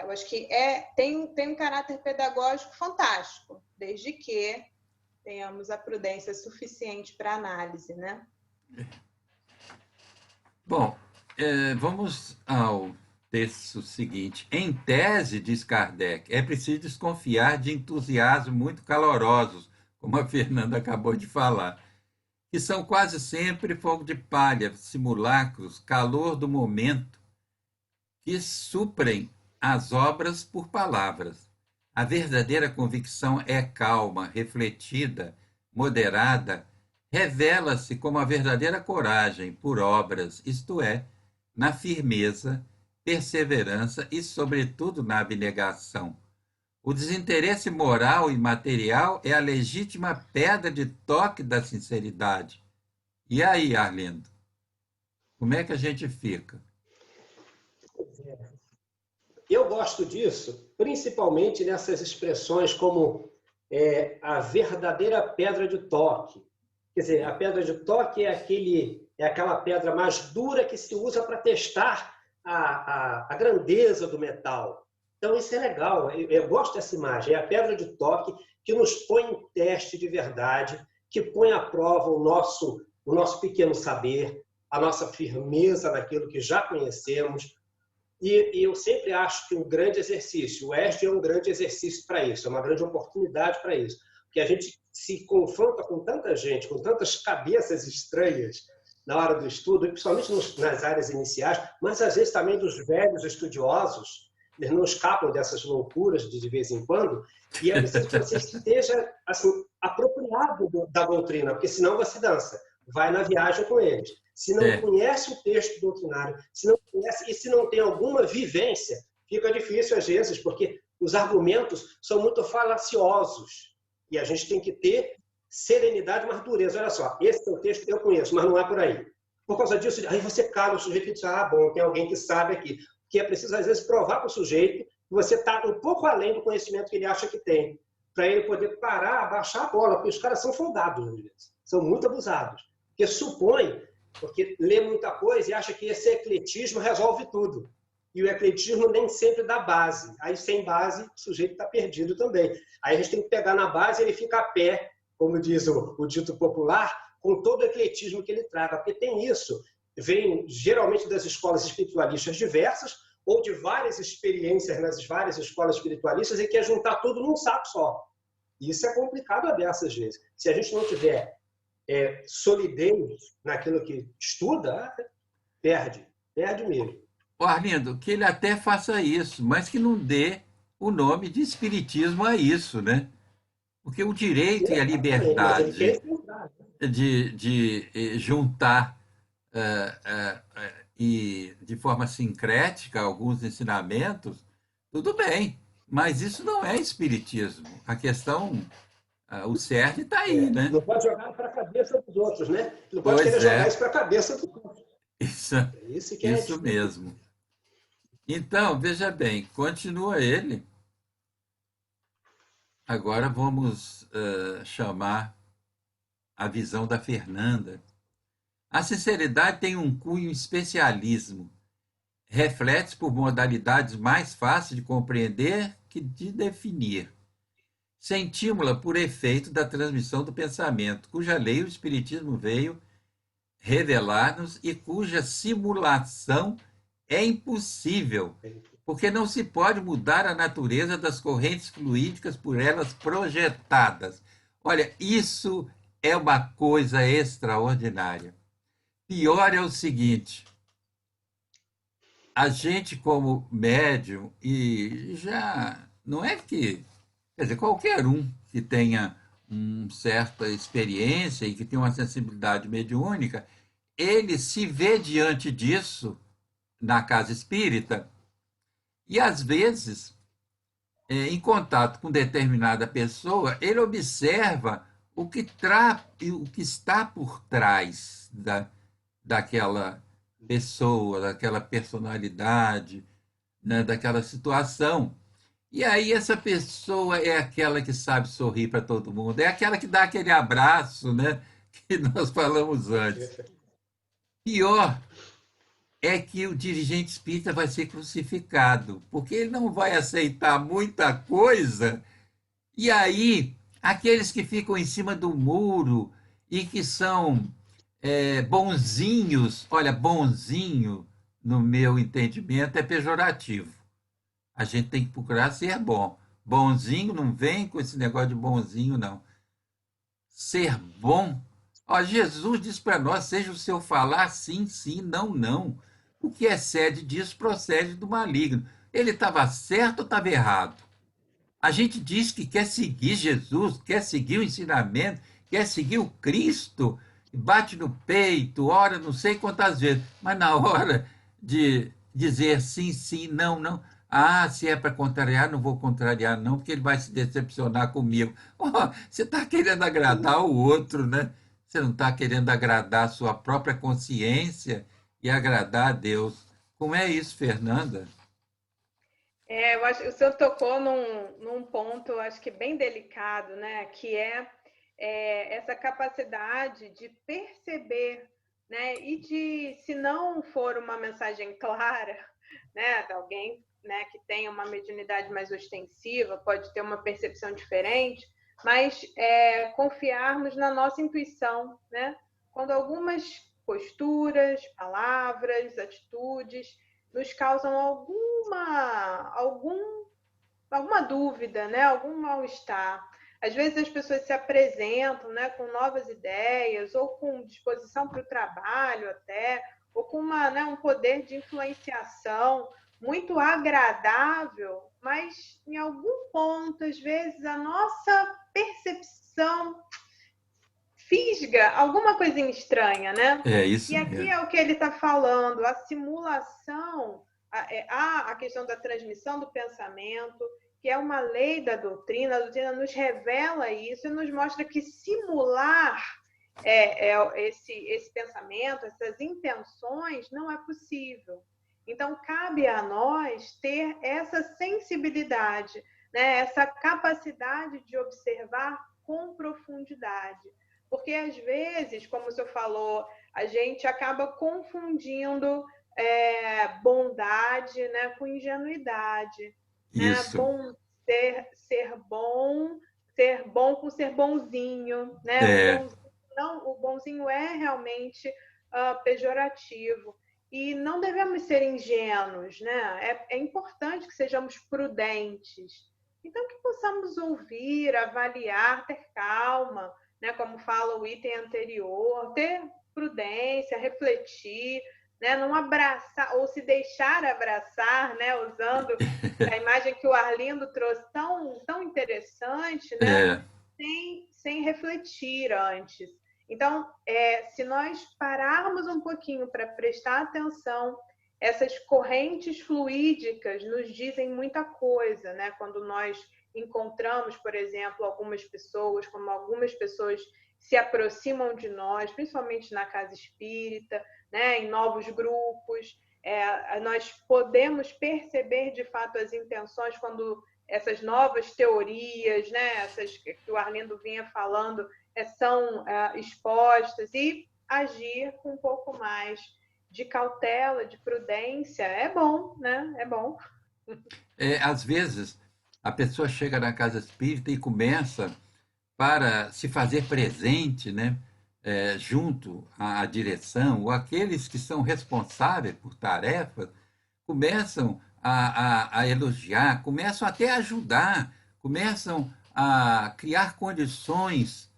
Eu acho que tem um caráter pedagógico fantástico, desde que tenhamos a prudência suficiente para análise, né? Bom, vamos ao texto seguinte. Em tese, diz Kardec, é preciso desconfiar de entusiasmos muito calorosos, como a Fernanda acabou de falar, que são quase sempre fogo de palha, simulacros, calor do momento, que suprem as obras por palavras. A verdadeira convicção é calma, refletida, moderada, revela-se como a verdadeira coragem por obras, isto é, na firmeza, perseverança e, sobretudo, na abnegação. O desinteresse moral e material é a legítima pedra de toque da sinceridade. E aí, Arlindo, como é que a gente fica? Eu gosto disso, principalmente nessas expressões como a verdadeira pedra de toque. Quer dizer, a pedra de toque é aquela pedra mais dura que se usa para testar a grandeza do metal. Então, isso é legal. Eu gosto dessa imagem. É a pedra de toque que nos põe em teste de verdade, que põe à prova o nosso pequeno saber, a nossa firmeza naquilo que já conhecemos. E eu sempre acho que um grande exercício, o ESD é um grande exercício para isso, é uma grande oportunidade para isso. Porque a gente se confronta com tanta gente, com tantas cabeças estranhas na hora do estudo, principalmente nas áreas iniciais, mas às vezes também dos velhos estudiosos, eles não escapam dessas loucuras de vez em quando, e é preciso que você esteja assim, apropriado da doutrina, porque senão você dança, vai na viagem com eles. Se não conhece o texto doutrinário, se não conhece, e se não tem alguma vivência, fica difícil às vezes, porque os argumentos são muito falaciosos. E a gente tem que ter serenidade, mas dureza. Olha só, esse é o texto que eu conheço, mas não é por aí. Por causa disso, aí você cala o sujeito e diz, bom, tem alguém que sabe aqui. Porque é preciso, às vezes, provar para o sujeito que você está um pouco além do conhecimento que ele acha que tem, para ele poder parar, abaixar a bola, porque os caras são folgados, às vezes. São muito abusados. Porque supõe, porque lê muita coisa e acha que esse ecletismo resolve tudo. E o ecletismo nem sempre dá base. Aí, sem base, o sujeito está perdido também. Aí a gente tem que pegar na base e ele fica a pé, como diz o dito popular, com todo o ecletismo que ele traga. Porque tem isso. Vem geralmente das escolas espiritualistas diversas ou de várias experiências nas várias escolas espiritualistas e quer juntar tudo num saco só. E isso é complicado a dessas vezes. Se a gente não tiver solidez naquilo que estuda, perde mesmo. Arlindo, que ele até faça isso, mas que não dê o nome de espiritismo a isso, né? Porque o direito e a liberdade de juntar e de forma sincrética alguns ensinamentos, tudo bem, mas isso não é espiritismo. A questão, o cerne está aí, né? Não pode jogar para a cabeça dos outros, né? Não pode Pois querer jogar isso para a cabeça dos outros. Isso, Isso que é isso mesmo. Então, veja bem, continua ele. Agora vamos chamar a visão da Fernanda. A sinceridade tem um cunho especialismo. reflete por modalidades mais fáceis de compreender que de definir. Sentimos-la por efeito da transmissão do pensamento, cuja lei o Espiritismo veio revelar-nos e cuja simulação é impossível, porque não se pode mudar a natureza das correntes fluídicas por elas projetadas. Olha, isso é uma coisa extraordinária. Pior é o seguinte: a gente, como médium, e já não é que, quer dizer, qualquer um que tenha uma certa experiência e que tenha uma sensibilidade mediúnica, ele se vê diante disso na casa espírita e, às vezes, em contato com determinada pessoa, ele observa o que está por trás daquela pessoa, daquela personalidade, né, daquela situação. E aí essa pessoa é aquela que sabe sorrir para todo mundo, é aquela que dá aquele abraço, né, que nós falamos antes. Pior é que o dirigente espírita vai ser crucificado, porque ele não vai aceitar muita coisa. E aí, aqueles que ficam em cima do muro e que são bonzinhos, olha, bonzinho, no meu entendimento, é pejorativo. A gente tem que procurar ser bom. Bonzinho, não vem com esse negócio de bonzinho, não. Ser bom. Ó, Jesus diz para nós: seja o seu falar sim, sim, não, não. O que excede disso procede do maligno. Ele estava certo ou estava errado? A gente diz que quer seguir Jesus, quer seguir o ensinamento, quer seguir o Cristo, bate no peito, ora não sei quantas vezes, mas na hora de dizer sim, sim, não, não. Ah, se é para contrariar, não vou contrariar, não, porque ele vai se decepcionar comigo. Oh, você está querendo agradar o outro, né? Você não está querendo agradar a sua própria consciência e agradar a Deus. Como é isso, Fernanda? Eu acho que o senhor tocou num ponto, acho que bem delicado, né? Que essa capacidade de perceber, né? E de, se não for uma mensagem clara, né? De alguém, né? Que tenha uma mediunidade mais ostensiva, pode ter uma percepção diferente, mas confiarmos na nossa intuição, né? Quando algumas posturas, palavras, atitudes nos causam alguma dúvida, né? Algum mal-estar. Às vezes as pessoas se apresentam, né, com novas ideias, ou com disposição para o trabalho até, ou com um poder de influenciação muito agradável, mas em algum ponto, às vezes, a nossa percepção fisga alguma coisinha estranha, né? É E isso aqui mesmo. é o que ele está falando, a simulação, a questão da transmissão do pensamento, que é uma lei da doutrina. A doutrina nos revela isso e nos mostra que simular esse pensamento, essas intenções, não é possível. Então, cabe a nós ter essa sensibilidade, né? Essa capacidade de observar com profundidade. Porque, às vezes, como o senhor falou, a gente acaba confundindo bondade, né, com ingenuidade. Né? Isso. Ser bom com ser bonzinho. Né? É, O bonzinho é realmente pejorativo. E não devemos ser ingênuos. Né? É importante que sejamos prudentes. Então, que possamos ouvir, avaliar, ter calma, né, como fala o item anterior, ter prudência, refletir, né, não abraçar ou se deixar abraçar, né, usando a imagem que o Arlindo trouxe tão interessante, né, é, sem refletir antes. Então, se nós pararmos um pouquinho para prestar atenção, essas correntes fluídicas nos dizem muita coisa, né? Quando nós encontramos, por exemplo, algumas pessoas, como algumas pessoas se aproximam de nós, principalmente na casa espírita, né? Em novos grupos, nós podemos perceber de fato as intenções quando essas novas teorias, né? Essas que o Arlindo vinha falando, são expostas, e agir com um pouco mais de cautela, de prudência, é bom, né? É bom. Às vezes, a pessoa chega na casa espírita e começa para se fazer presente, né? Junto à direção, ou aqueles que são responsáveis por tarefas, começam a elogiar, começam até a ajudar, começam a criar condições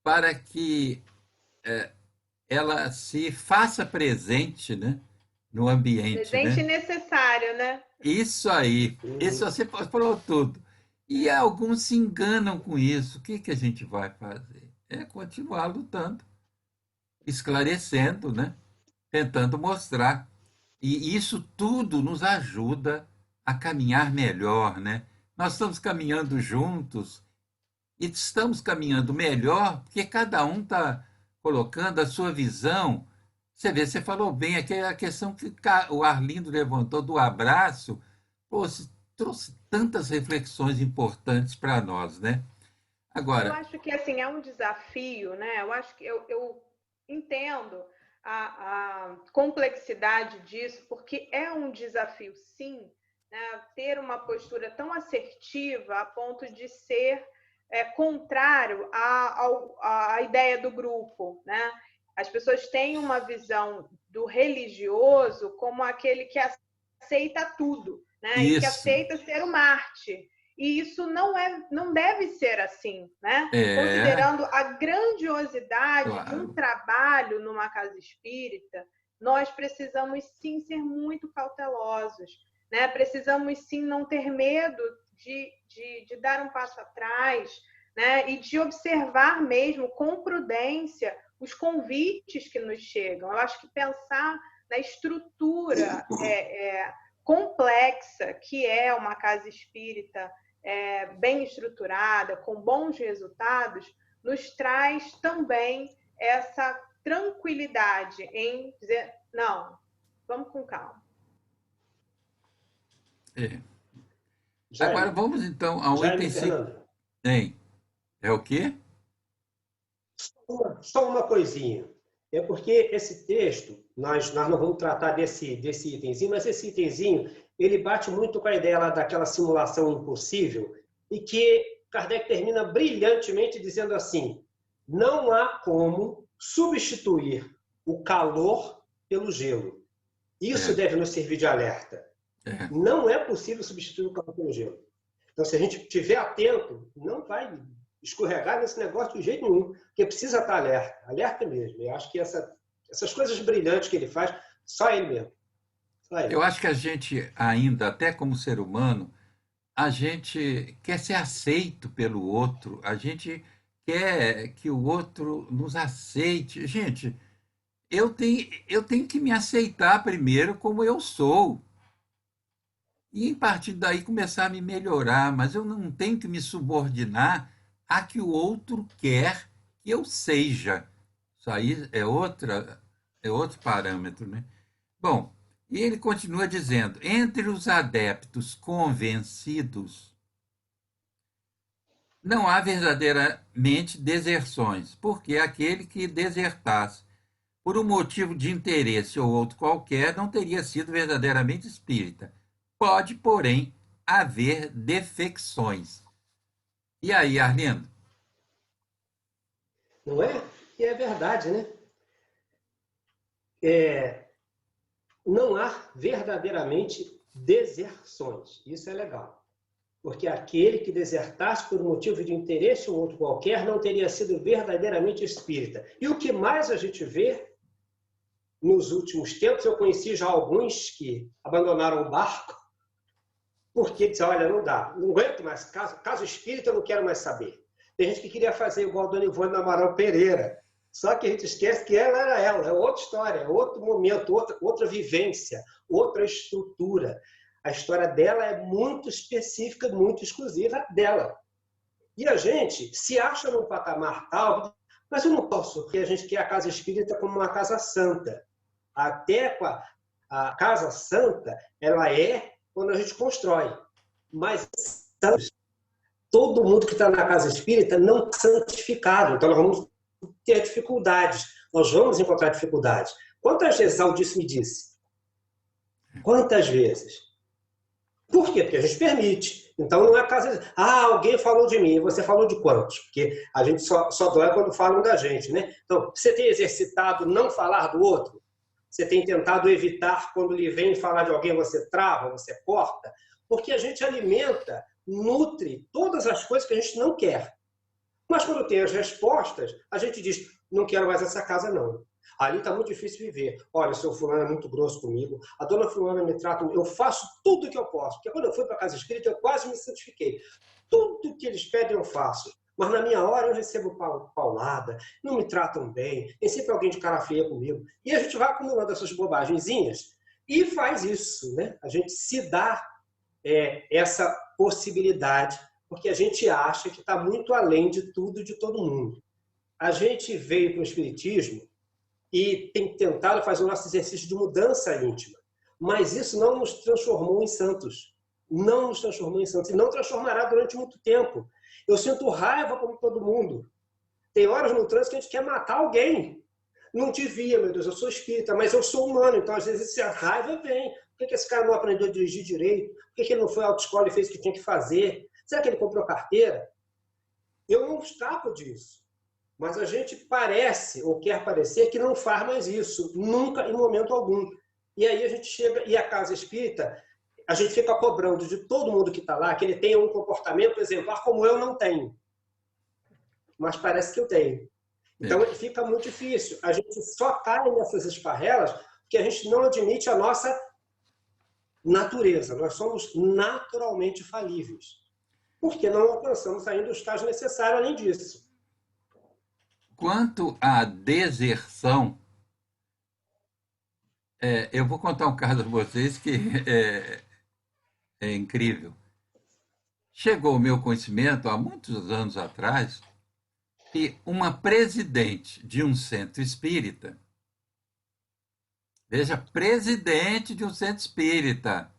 para que ela se faça presente, né, no ambiente, Presente né? necessário, né? Isso aí, isso Uhum. você falou tudo. E alguns se enganam com isso. O que que a gente vai fazer? É continuar lutando, esclarecendo, né? Tentando mostrar. E isso tudo nos ajuda a caminhar melhor, né? Nós estamos caminhando juntos e estamos caminhando melhor porque cada um está colocando a sua visão. Você vê, você falou bem, aqui é a questão que o Arlindo levantou do abraço, pô, trouxe tantas reflexões importantes para nós, né? Eu Agora, acho que assim é um desafio, né? Eu acho que eu entendo a complexidade disso, porque é um desafio, sim, né? Ter uma postura tão assertiva a ponto de ser contrário à ideia do grupo, né? As pessoas têm uma visão do religioso como aquele que aceita tudo, né? E que isso aceita ser o Marte. E isso não deve ser assim, né? é, Considerando a grandiosidade de um claro, trabalho numa casa espírita, nós precisamos sim ser muito cautelosos, né? Precisamos sim não ter medo de dar um passo atrás, né? E de observar mesmo com prudência os convites que nos chegam. Eu acho que pensar na estrutura complexa que é uma casa espírita bem estruturada, com bons resultados, nos traz também essa tranquilidade em dizer, não, vamos com calma. é. Agora Jaime, vamos então ao Jaime item 5. Fernanda, Hein? É o quê? só uma coisinha. É porque esse texto, nós não vamos tratar desse itemzinho, mas esse itemzinho, ele bate muito com a ideia lá daquela simulação impossível, e que Kardec termina brilhantemente dizendo assim: não há como substituir o calor pelo gelo. Isso É, deve nos servir de alerta. é. Não é possível substituir o calor pelo gelo. Então, se a gente estiver atento, não vai escorregar nesse negócio de jeito nenhum, porque precisa estar alerta, alerta mesmo. Eu acho que essas coisas brilhantes que ele faz, só ele mesmo. Só Eu ele. acho que a gente ainda, até como ser humano, a gente quer ser aceito pelo outro, a gente quer que o outro nos aceite. Gente, eu tenho que me aceitar primeiro como eu sou. E, a partir daí, começar a me melhorar, mas eu não tenho que me subordinar a que o outro quer que eu seja. Isso aí é outro parâmetro, né? Bom, e ele continua dizendo: entre os adeptos convencidos, não há verdadeiramente deserções, porque aquele que desertasse por um motivo de interesse ou outro qualquer não teria sido verdadeiramente espírita. Pode, porém, haver defecções. E aí, Arlindo? Não é? E é verdade, né? É, não há verdadeiramente deserções. Isso é legal. Porque aquele que desertasse por um motivo de interesse ou outro qualquer não teria sido verdadeiramente espírita. E o que mais a gente vê nos últimos tempos, eu conheci já alguns que abandonaram o barco porque disse, olha, não dá, não aguento mais, caso espírita eu não quero mais saber. Tem gente que queria fazer igual a Dona Ivone Amaral Pereira, só que a gente esquece que ela era ela, é outra história, é outro momento, outra vivência, outra estrutura. A história dela é muito específica, muito exclusiva dela. E a gente se acha num patamar tal, mas eu não posso, porque a gente quer a casa espírita como uma casa santa. Até a casa santa, ela é quando a gente constrói. Mas todo mundo que está na casa espírita não é santificado. Então, nós vamos ter dificuldades. Nós vamos encontrar dificuldades. Quantas vezes Aldice me disse? Quantas vezes? Por quê? Porque a gente permite. Então não é caso de... alguém falou de mim. Você falou de quantos? Porque a gente só dói quando falam da gente, né? Então, você tem exercitado não falar do outro? Você tem tentado evitar quando lhe vem falar de alguém, você trava, você corta? Porque a gente alimenta, nutre todas as coisas que a gente não quer. Mas quando tem as respostas, a gente diz, não quero mais essa casa, não. Ali está muito difícil viver. Olha, o seu fulano é muito grosso comigo, a dona fulana me trata... Eu faço tudo o que eu posso. Porque quando eu fui para a casa espírita, eu quase me santifiquei. Tudo que eles pedem, eu faço. Mas na minha hora eu recebo paulada, não me tratam bem, tem sempre alguém de cara feia comigo. E a gente vai acumulando essas bobagenzinhas e faz isso, né? A gente se dá essa possibilidade, porque a gente acha que está muito além de tudo e de todo mundo. A gente veio para o Espiritismo e tem tentado fazer o nosso exercício de mudança íntima. Mas isso não nos transformou em santos. Não nos transformou em santos. E não transformará durante muito tempo. Eu sinto raiva como todo mundo. Tem horas no trânsito que a gente quer matar alguém. Não devia, meu Deus, eu sou espírita, mas eu sou humano, então às vezes essa raiva vem. Por que esse cara não aprendeu a dirigir direito? Por que ele não foi à autoescola e fez o que tinha que fazer? Será que ele comprou carteira? Eu não escapo disso. Mas a gente parece, ou quer parecer, que não faz mais isso. Nunca, em momento algum. E aí a gente chega, e a casa espírita, a gente fica cobrando de todo mundo que está lá, que ele tenha um comportamento exemplar como eu não tenho. Mas parece que eu tenho. Então fica muito difícil. A gente só cai nessas esparrelas porque a gente não admite a nossa natureza. Nós somos naturalmente falíveis. Porque não alcançamos ainda o estágio necessário além disso. Quanto à deserção, eu vou contar um caso a vocês que é incrível. Chegou ao meu conhecimento, há muitos anos atrás, que uma presidente de um centro espírita, veja, presidente de um centro espírita,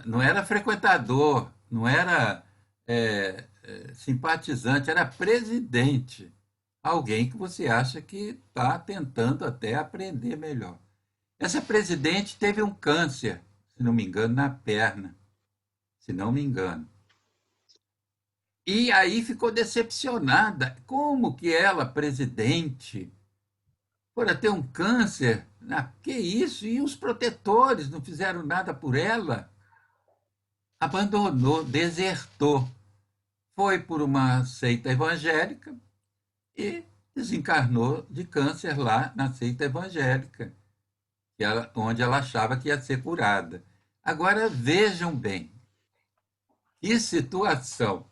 não era frequentador, não era simpatizante, era presidente. Alguém que você acha que está tentando até aprender melhor. Essa presidente teve um câncer, se não me engano, na perna. Se não me engano. E aí ficou decepcionada. Como que ela, presidente, fora ter um câncer? Que isso? E os protetores não fizeram nada por ela? Abandonou, desertou. Foi por uma seita evangélica e desencarnou de câncer lá na seita evangélica, onde ela achava que ia ser curada. Agora vejam bem, que situação.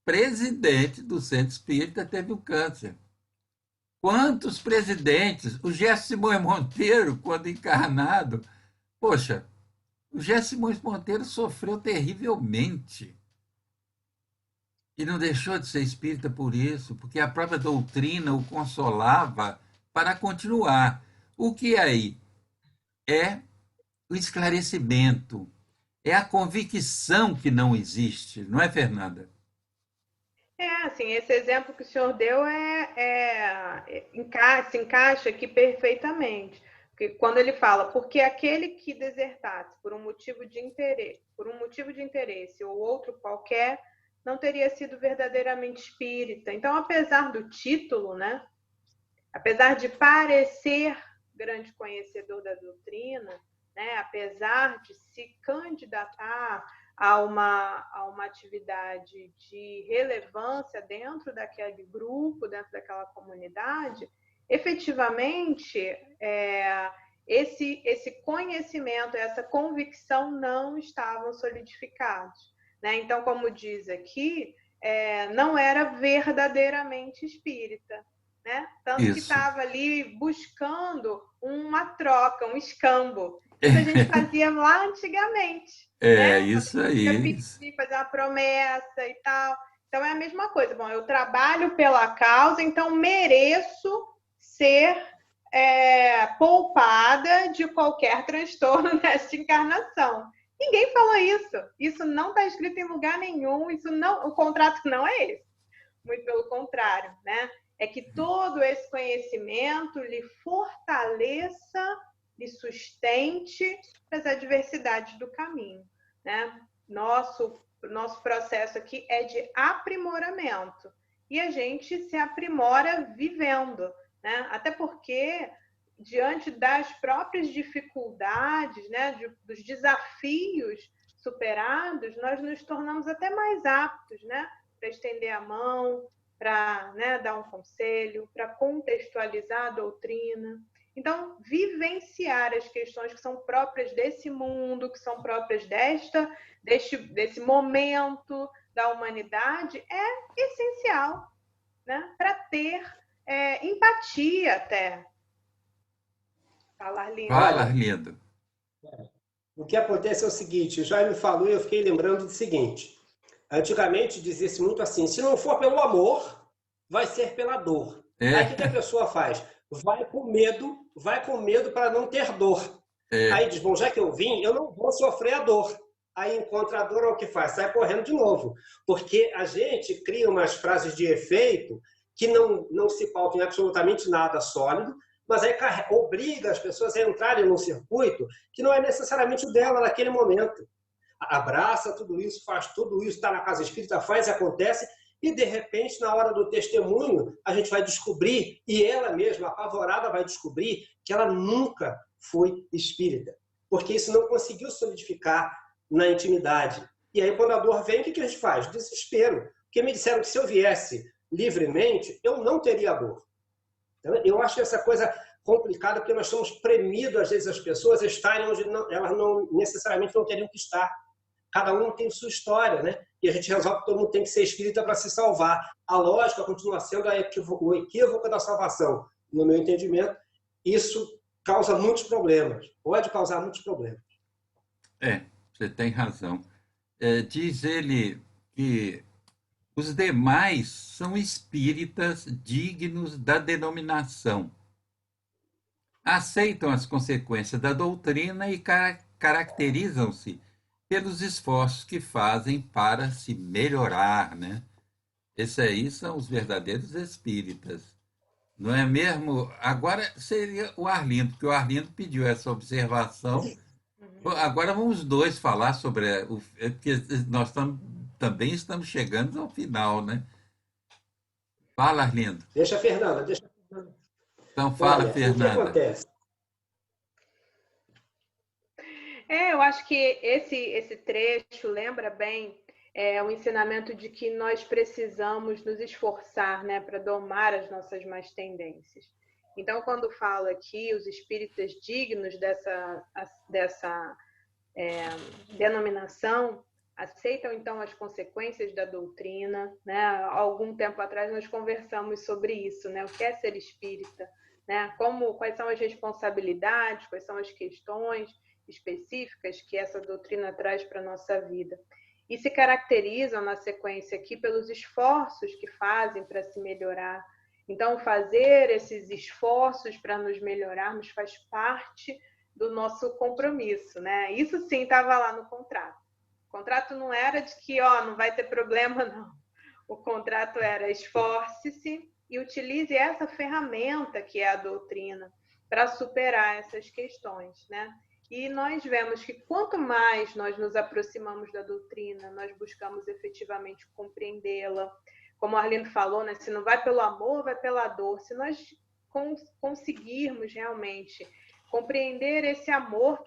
Presidente do centro espírita teve um câncer. Quantos presidentes? O Gerson Simões Monteiro, quando encarnado, poxa, o Gerson Simões Monteiro sofreu terrivelmente. E não deixou de ser espírita por isso, porque a própria doutrina o consolava para continuar. O que aí é o esclarecimento, é a convicção que não existe, não é, Fernanda? Assim, esse exemplo que o senhor deu se encaixa aqui perfeitamente. Porque quando ele fala, porque aquele que desertasse por um motivo de interesse ou outro qualquer, não teria sido verdadeiramente espírita. Então, apesar do título, né, apesar de parecer grande conhecedor da doutrina, né, apesar de se candidatar a uma atividade de relevância dentro daquele grupo, dentro daquela comunidade, efetivamente, esse conhecimento, essa convicção não estavam solidificados. Né? Então, como diz aqui, não era verdadeiramente espírita. Né? Tanto Isso. que estava ali buscando uma troca, um escambo. Isso a gente fazia lá antigamente. Né? Isso aí. Pedir, fazer uma promessa e tal. Então é a mesma coisa. Bom, eu trabalho pela causa, então mereço ser poupada de qualquer transtorno nesta encarnação. Ninguém falou isso. Isso não está escrito em lugar nenhum. O contrato não é esse. Muito pelo contrário, né? é que todo esse conhecimento lhe fortaleça, lhe sustente as adversidades do caminho, né? Nosso processo aqui é de aprimoramento e a gente se aprimora vivendo, né? Até porque diante das próprias dificuldades, né, dos desafios superados, nós nos tornamos até mais aptos, né, para estender a mão, para, né, dar um conselho, para contextualizar a doutrina. Então, vivenciar as questões que são próprias desse mundo, que são próprias desse momento da humanidade, é essencial, né, para ter empatia até. Fala, Arlindo. Fala, Arlindo. O que acontece é o seguinte, o Jaime falou e eu fiquei lembrando do seguinte. Antigamente dizia-se muito assim, se não for pelo amor, vai ser pela dor. Aí o que a pessoa faz? Vai com medo para não ter dor. Aí diz, bom, já que eu vim, eu não vou sofrer a dor. Aí encontra a dor, é o que faz? Sai correndo de novo. Porque a gente cria umas frases de efeito que não se pautam em absolutamente nada sólido, mas aí obriga as pessoas a entrarem num circuito que não é necessariamente o dela naquele momento. Abraça tudo isso, faz tudo isso, está na casa espírita, faz e acontece, e de repente, na hora do testemunho, a gente vai descobrir, e ela mesma, apavorada, vai descobrir que ela nunca foi espírita, porque isso não conseguiu solidificar na intimidade. E aí, quando a dor vem, o que a gente faz? Desespero. Porque me disseram que se eu viesse livremente, eu não teria dor. Eu acho essa coisa complicada, porque nós estamos premidos, às vezes, as pessoas estarem onde elas não necessariamente não teriam que estar. Cada um tem sua história, né? E a gente resolve que todo mundo tem que ser espírita para se salvar. A lógica continua sendo o equívoco da salvação. No meu entendimento, isso causa muitos problemas. Pode causar muitos problemas. Você tem razão. Diz ele que os demais são espíritas dignos da denominação. Aceitam as consequências da doutrina e caracterizam-se pelos esforços que fazem para se melhorar, né? Esses aí são os verdadeiros espíritas. Não é mesmo? Agora seria o Arlindo, porque o Arlindo pediu essa observação. Agora vamos os dois falar sobre porque nós também estamos chegando ao final, né? Fala, Arlindo. Deixa a Fernanda. Então fala, Olha, Fernanda. o que acontece? Eu acho que esse trecho lembra bem o ensinamento de que nós precisamos nos esforçar, né, para domar as nossas más tendências. Então, quando falo aqui, os espíritas dignos dessa denominação aceitam, então, as consequências da doutrina, né? Há algum tempo atrás nós conversamos sobre isso, né? O que é ser espírita, né? Quais são as responsabilidades, quais são as questões específicas que essa doutrina traz para a nossa vida. E se caracterizam na sequência aqui pelos esforços que fazem para se melhorar. Então, fazer esses esforços para nos melhorarmos faz parte do nosso compromisso, né? Isso sim estava lá no contrato. O contrato não era de que, não vai ter problema, não. O contrato era esforce-se e utilize essa ferramenta que é a doutrina para superar essas questões, né? E nós vemos que quanto mais nós nos aproximamos da doutrina, nós buscamos efetivamente compreendê-la. Como o Arlindo falou, né? Se não vai pelo amor, vai pela dor. Se nós conseguirmos realmente compreender esse amor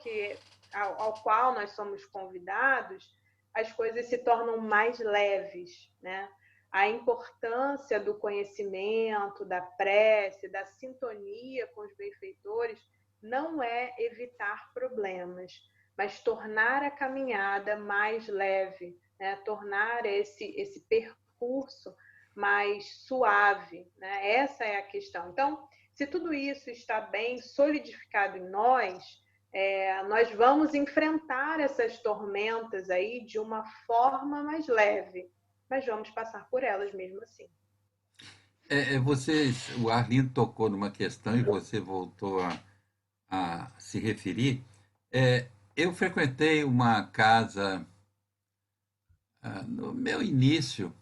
ao qual nós somos convidados, as coisas se tornam mais leves, né? A importância do conhecimento, da prece, da sintonia com os benfeitores não é evitar problemas, mas tornar a caminhada mais leve, né? Tornar esse percurso mais suave, né? Essa é a questão. Então, se tudo isso está bem solidificado em nós, nós vamos enfrentar essas tormentas aí de uma forma mais leve, mas vamos passar por elas mesmo assim. O Arlindo tocou numa questão e você voltou a se referir. Eu frequentei uma casa no meu início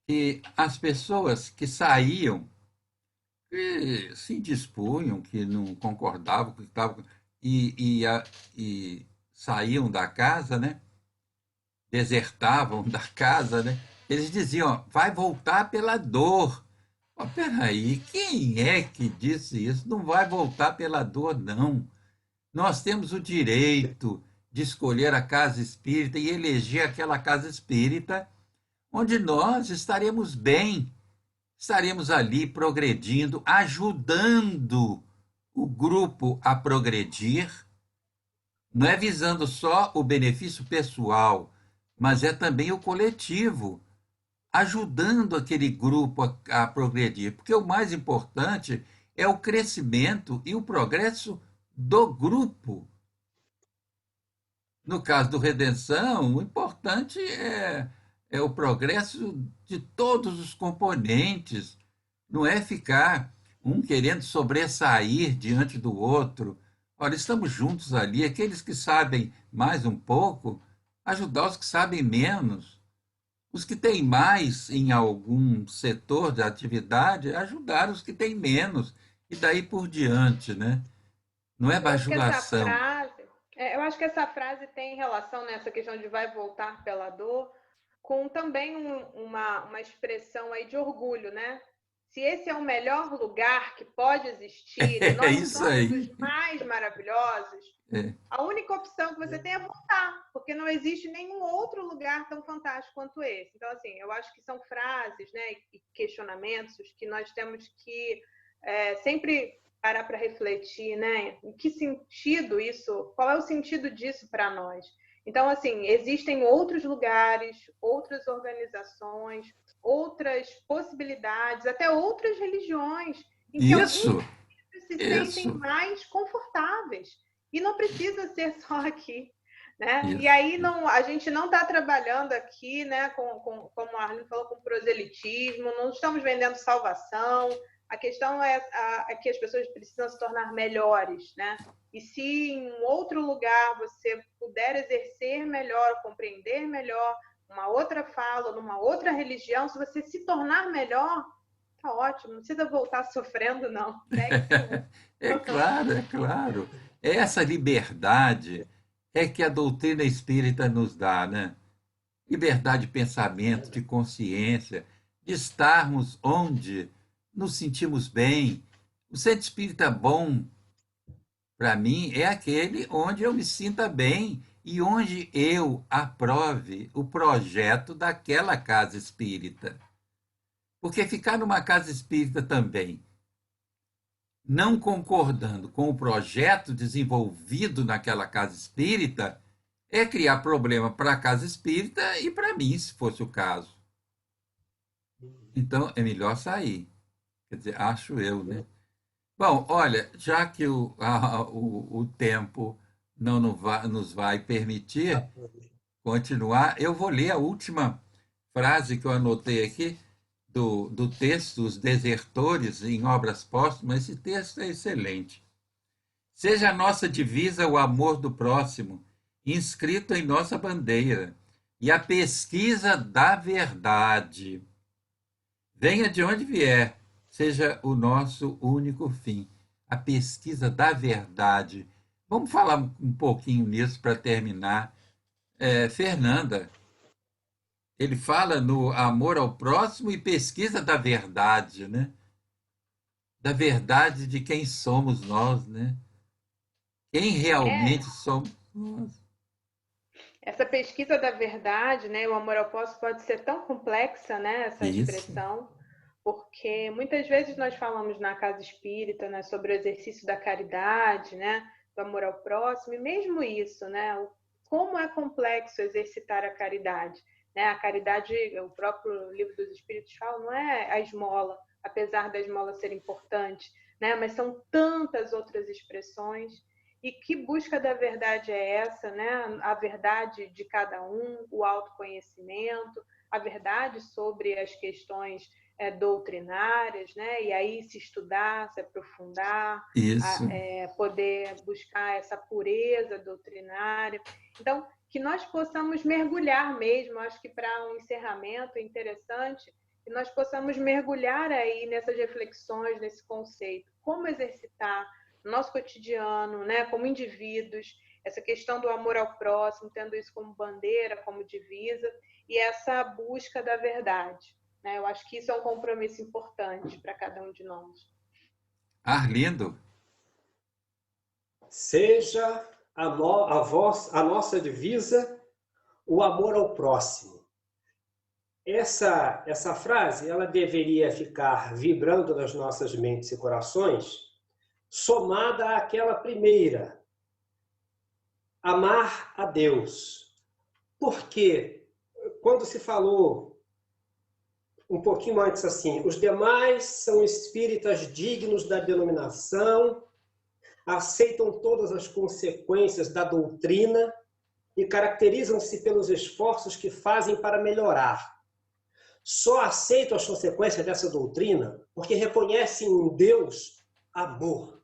e as pessoas que saíam que se dispunham, que não concordavam com o que estavam, e saíam da casa, né? Desertavam da casa, né? Eles diziam, ó, vai voltar pela dor. Oh, peraí, quem é que disse isso? Não vai voltar pela dor, não. Nós temos o direito de escolher a casa espírita e eleger aquela casa espírita onde nós estaremos bem, estaremos ali progredindo, ajudando o grupo a progredir, não é visando só o benefício pessoal, mas é também o coletivo, ajudando aquele grupo a progredir, porque o mais importante é o crescimento e o progresso do grupo. No caso do Redenção, o importante é o progresso de todos os componentes, não é ficar um querendo sobressair diante do outro. Olha, estamos juntos ali, aqueles que sabem mais um pouco, ajudar os que sabem menos. Os que têm mais em algum setor de atividade, ajudar os que têm menos, e daí por diante, né? Não é Eu acho que essa bajulação. frase, eu acho que essa frase tem relação nessa questão de vai voltar pela dor, com também uma expressão aí de orgulho, né? Se esse é o melhor lugar que pode existir e É nós isso somos aí. os mais maravilhosos, É, a única opção que você tem é voltar, porque não existe nenhum outro lugar tão fantástico quanto esse. Então, assim, eu acho que são frases, né, e questionamentos que nós temos que sempre parar para refletir, né? Em que sentido isso, qual é o sentido disso para nós? Então, assim, existem outros lugares, outras organizações, outras possibilidades, até outras religiões, em que alguns isso, se sentem isso, mais confortáveis. E não precisa ser só aqui. Né? E isso. aí não, a gente não está trabalhando aqui, né, como a Arlene falou, com proselitismo, não estamos vendendo salvação. A questão é que as pessoas precisam se tornar melhores, né? E se em um outro lugar você puder exercer melhor, compreender melhor uma outra fala, numa outra religião, se você se tornar melhor, tá ótimo, não precisa voltar sofrendo, não. Segue-se o rumo. É claro, é claro. Essa liberdade é que a doutrina espírita nos dá, né? Liberdade de pensamento, de consciência, de estarmos onde nos sentimos bem. O centro espírita bom, para mim, é aquele onde eu me sinta bem e onde eu aprove o projeto daquela casa espírita. Porque ficar numa casa espírita também, não concordando com o projeto desenvolvido naquela casa espírita, é criar problema para a casa espírita e para mim, se fosse o caso. Então, é melhor sair. Quer dizer, acho eu, né? Bom, olha, já que o tempo não nos vai permitir continuar, eu vou ler a última frase que eu anotei aqui do texto Os Desertores em Obras Póstumas. Esse texto é excelente. Seja a nossa divisa o amor do próximo, inscrito em nossa bandeira, e a pesquisa da verdade. Venha de onde vier, seja o nosso único fim. A pesquisa da verdade. Vamos falar um pouquinho nisso para terminar. Fernanda, ele fala no amor ao próximo e pesquisa da verdade, né? Da verdade de quem somos nós, né? Quem realmente somos nós. Essa pesquisa da verdade, né, o amor ao próximo pode ser tão complexa, né, essa Isso, expressão, porque muitas vezes nós falamos na casa espírita, né, sobre o exercício da caridade, né, do amor ao próximo, e mesmo isso, né, como é complexo exercitar a caridade, né? A caridade, o próprio livro dos Espíritos fala, não é a esmola, apesar da esmola ser importante, né, mas são tantas outras expressões. E que busca da verdade é essa, né? A verdade de cada um, o autoconhecimento, a verdade sobre as questões doutrinárias, né? E aí se estudar, se aprofundar, isso, poder buscar essa pureza doutrinária. Então, que nós possamos mergulhar mesmo. Acho que para um encerramento é interessante que nós possamos mergulhar aí nessas reflexões, nesse conceito. Como exercitar no nosso cotidiano, né, como indivíduos, essa questão do amor ao próximo, tendo isso como bandeira, como divisa, e essa busca da verdade. Né? Eu acho que isso é um compromisso importante para cada um de nós. Arlindo, Seja a nossa divisa o amor ao próximo. Essa frase ela deveria ficar vibrando nas nossas mentes e corações, somada àquela primeira, amar a Deus. Porque quando se falou um pouquinho antes assim, os demais são espíritas dignos da denominação, aceitam todas as consequências da doutrina e caracterizam-se pelos esforços que fazem para melhorar. Só aceitam as consequências dessa doutrina porque reconhecem em Deus amor.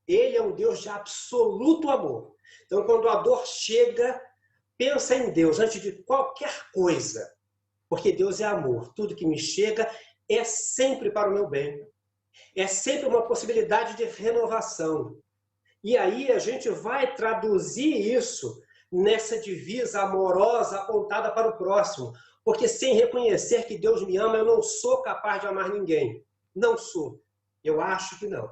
Ele é um Deus de absoluto amor. Então, quando a dor chega, pensa em Deus antes de qualquer coisa, porque Deus é amor. Tudo que me chega é sempre para o meu bem. É sempre uma possibilidade de renovação. E aí a gente vai traduzir isso nessa divisa amorosa apontada para o próximo. Porque sem reconhecer que Deus me ama, eu não sou capaz de amar ninguém. Não sou. Eu acho que não.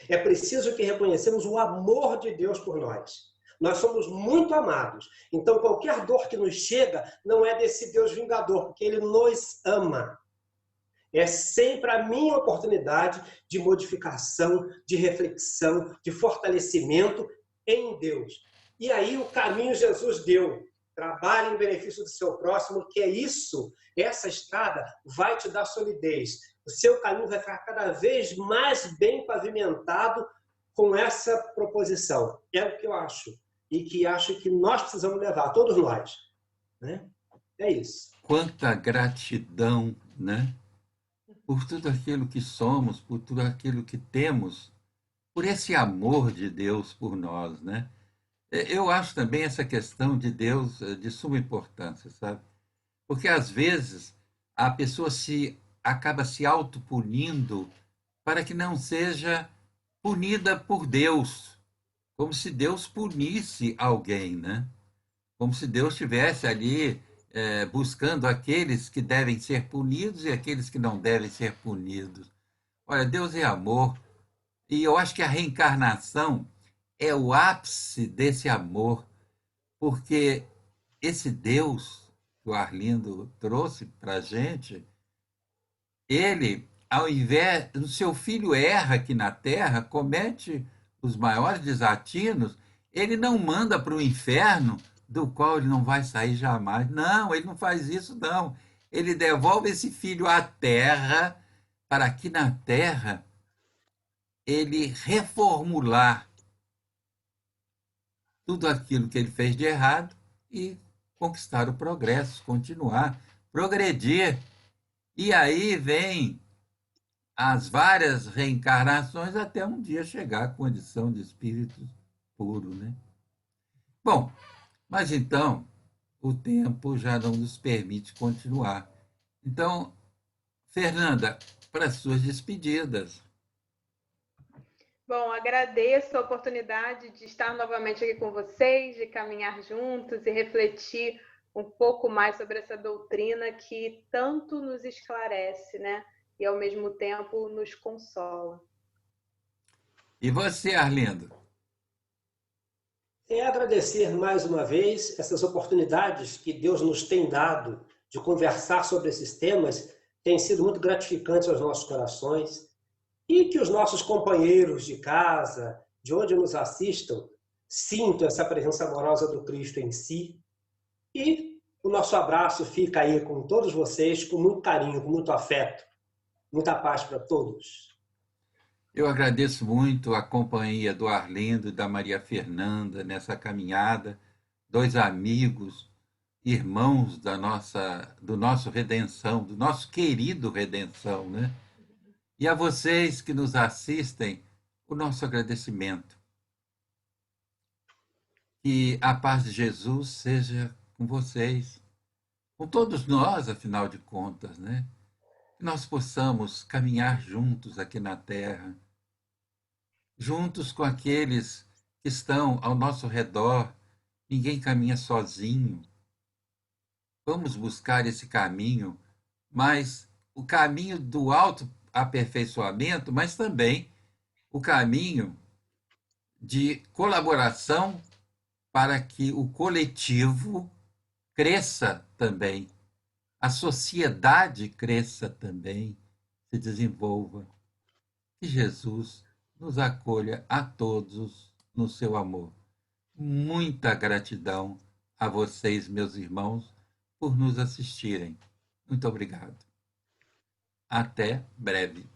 É preciso que reconhecemos o amor de Deus por nós. Nós somos muito amados. Então, qualquer dor que nos chega não é desse Deus vingador, porque Ele nos ama. É sempre a minha oportunidade de modificação, de reflexão, de fortalecimento em Deus. E aí o caminho Jesus deu. Trabalhe em benefício do seu próximo, que é isso, essa estrada vai te dar solidez. O seu caminho vai ficar cada vez mais bem pavimentado com essa proposição. É o que eu acho. E que acho que nós precisamos levar, todos nós. Né? É isso. quanta gratidão, né? Por tudo aquilo que somos, por tudo aquilo que temos, por esse amor de Deus por nós, né? Eu acho também essa questão de Deus de suma importância, sabe? Porque às vezes a pessoa se acaba se autopunindo para que não seja punida por Deus, como se Deus punisse alguém, né? Como se Deus estivesse ali buscando aqueles que devem ser punidos e aqueles que não devem ser punidos. Olha, Deus é amor, e eu acho que a reencarnação é o ápice desse amor, porque esse Deus que o Arlindo trouxe para a gente, ele, ao invés, o seu filho erra aqui na Terra, comete os maiores desatinos, ele não manda para o inferno, do qual ele não vai sair jamais. Não, ele não faz isso, não. Ele devolve esse filho à Terra, para aqui na Terra ele reformular tudo aquilo que ele fez de errado e conquistar o progresso, continuar, progredir. E aí vem as várias reencarnações até um dia chegar à condição de espírito puro, né? Bom, mas então o tempo já não nos permite continuar. Então, Fernanda, para as suas despedidas. Bom, agradeço a oportunidade de estar novamente aqui com vocês, de caminhar juntos e refletir um pouco mais sobre essa doutrina que tanto nos esclarece, né? E ao mesmo tempo nos consola. E você, Arlindo? É agradecer mais uma vez essas oportunidades que Deus nos tem dado de conversar sobre esses temas, têm sido muito gratificantes aos nossos corações. E que os nossos companheiros de casa, de onde nos assistam, sintam essa presença amorosa do Cristo em si. E o nosso abraço fica aí com todos vocês, com muito carinho, com muito afeto. Muita paz para todos. Eu agradeço muito a companhia do Arlindo e da Maria Fernanda nessa caminhada, dois amigos, irmãos do nosso Redenção, do nosso querido Redenção, né? E a vocês que nos assistem, o nosso agradecimento. Que a paz de Jesus seja com vocês, com todos nós, afinal de contas, né? que nós possamos caminhar juntos aqui na Terra, juntos com aqueles que estão ao nosso redor. Ninguém caminha sozinho. Vamos buscar esse caminho, mas o caminho do autoaperfeiçoamento, mas também o caminho de colaboração para que o coletivo cresça também, a sociedade cresça também, se desenvolva. Que Jesus nos acolha a todos no seu amor. Muita gratidão a vocês, meus irmãos, por nos assistirem. Muito obrigado. Até breve.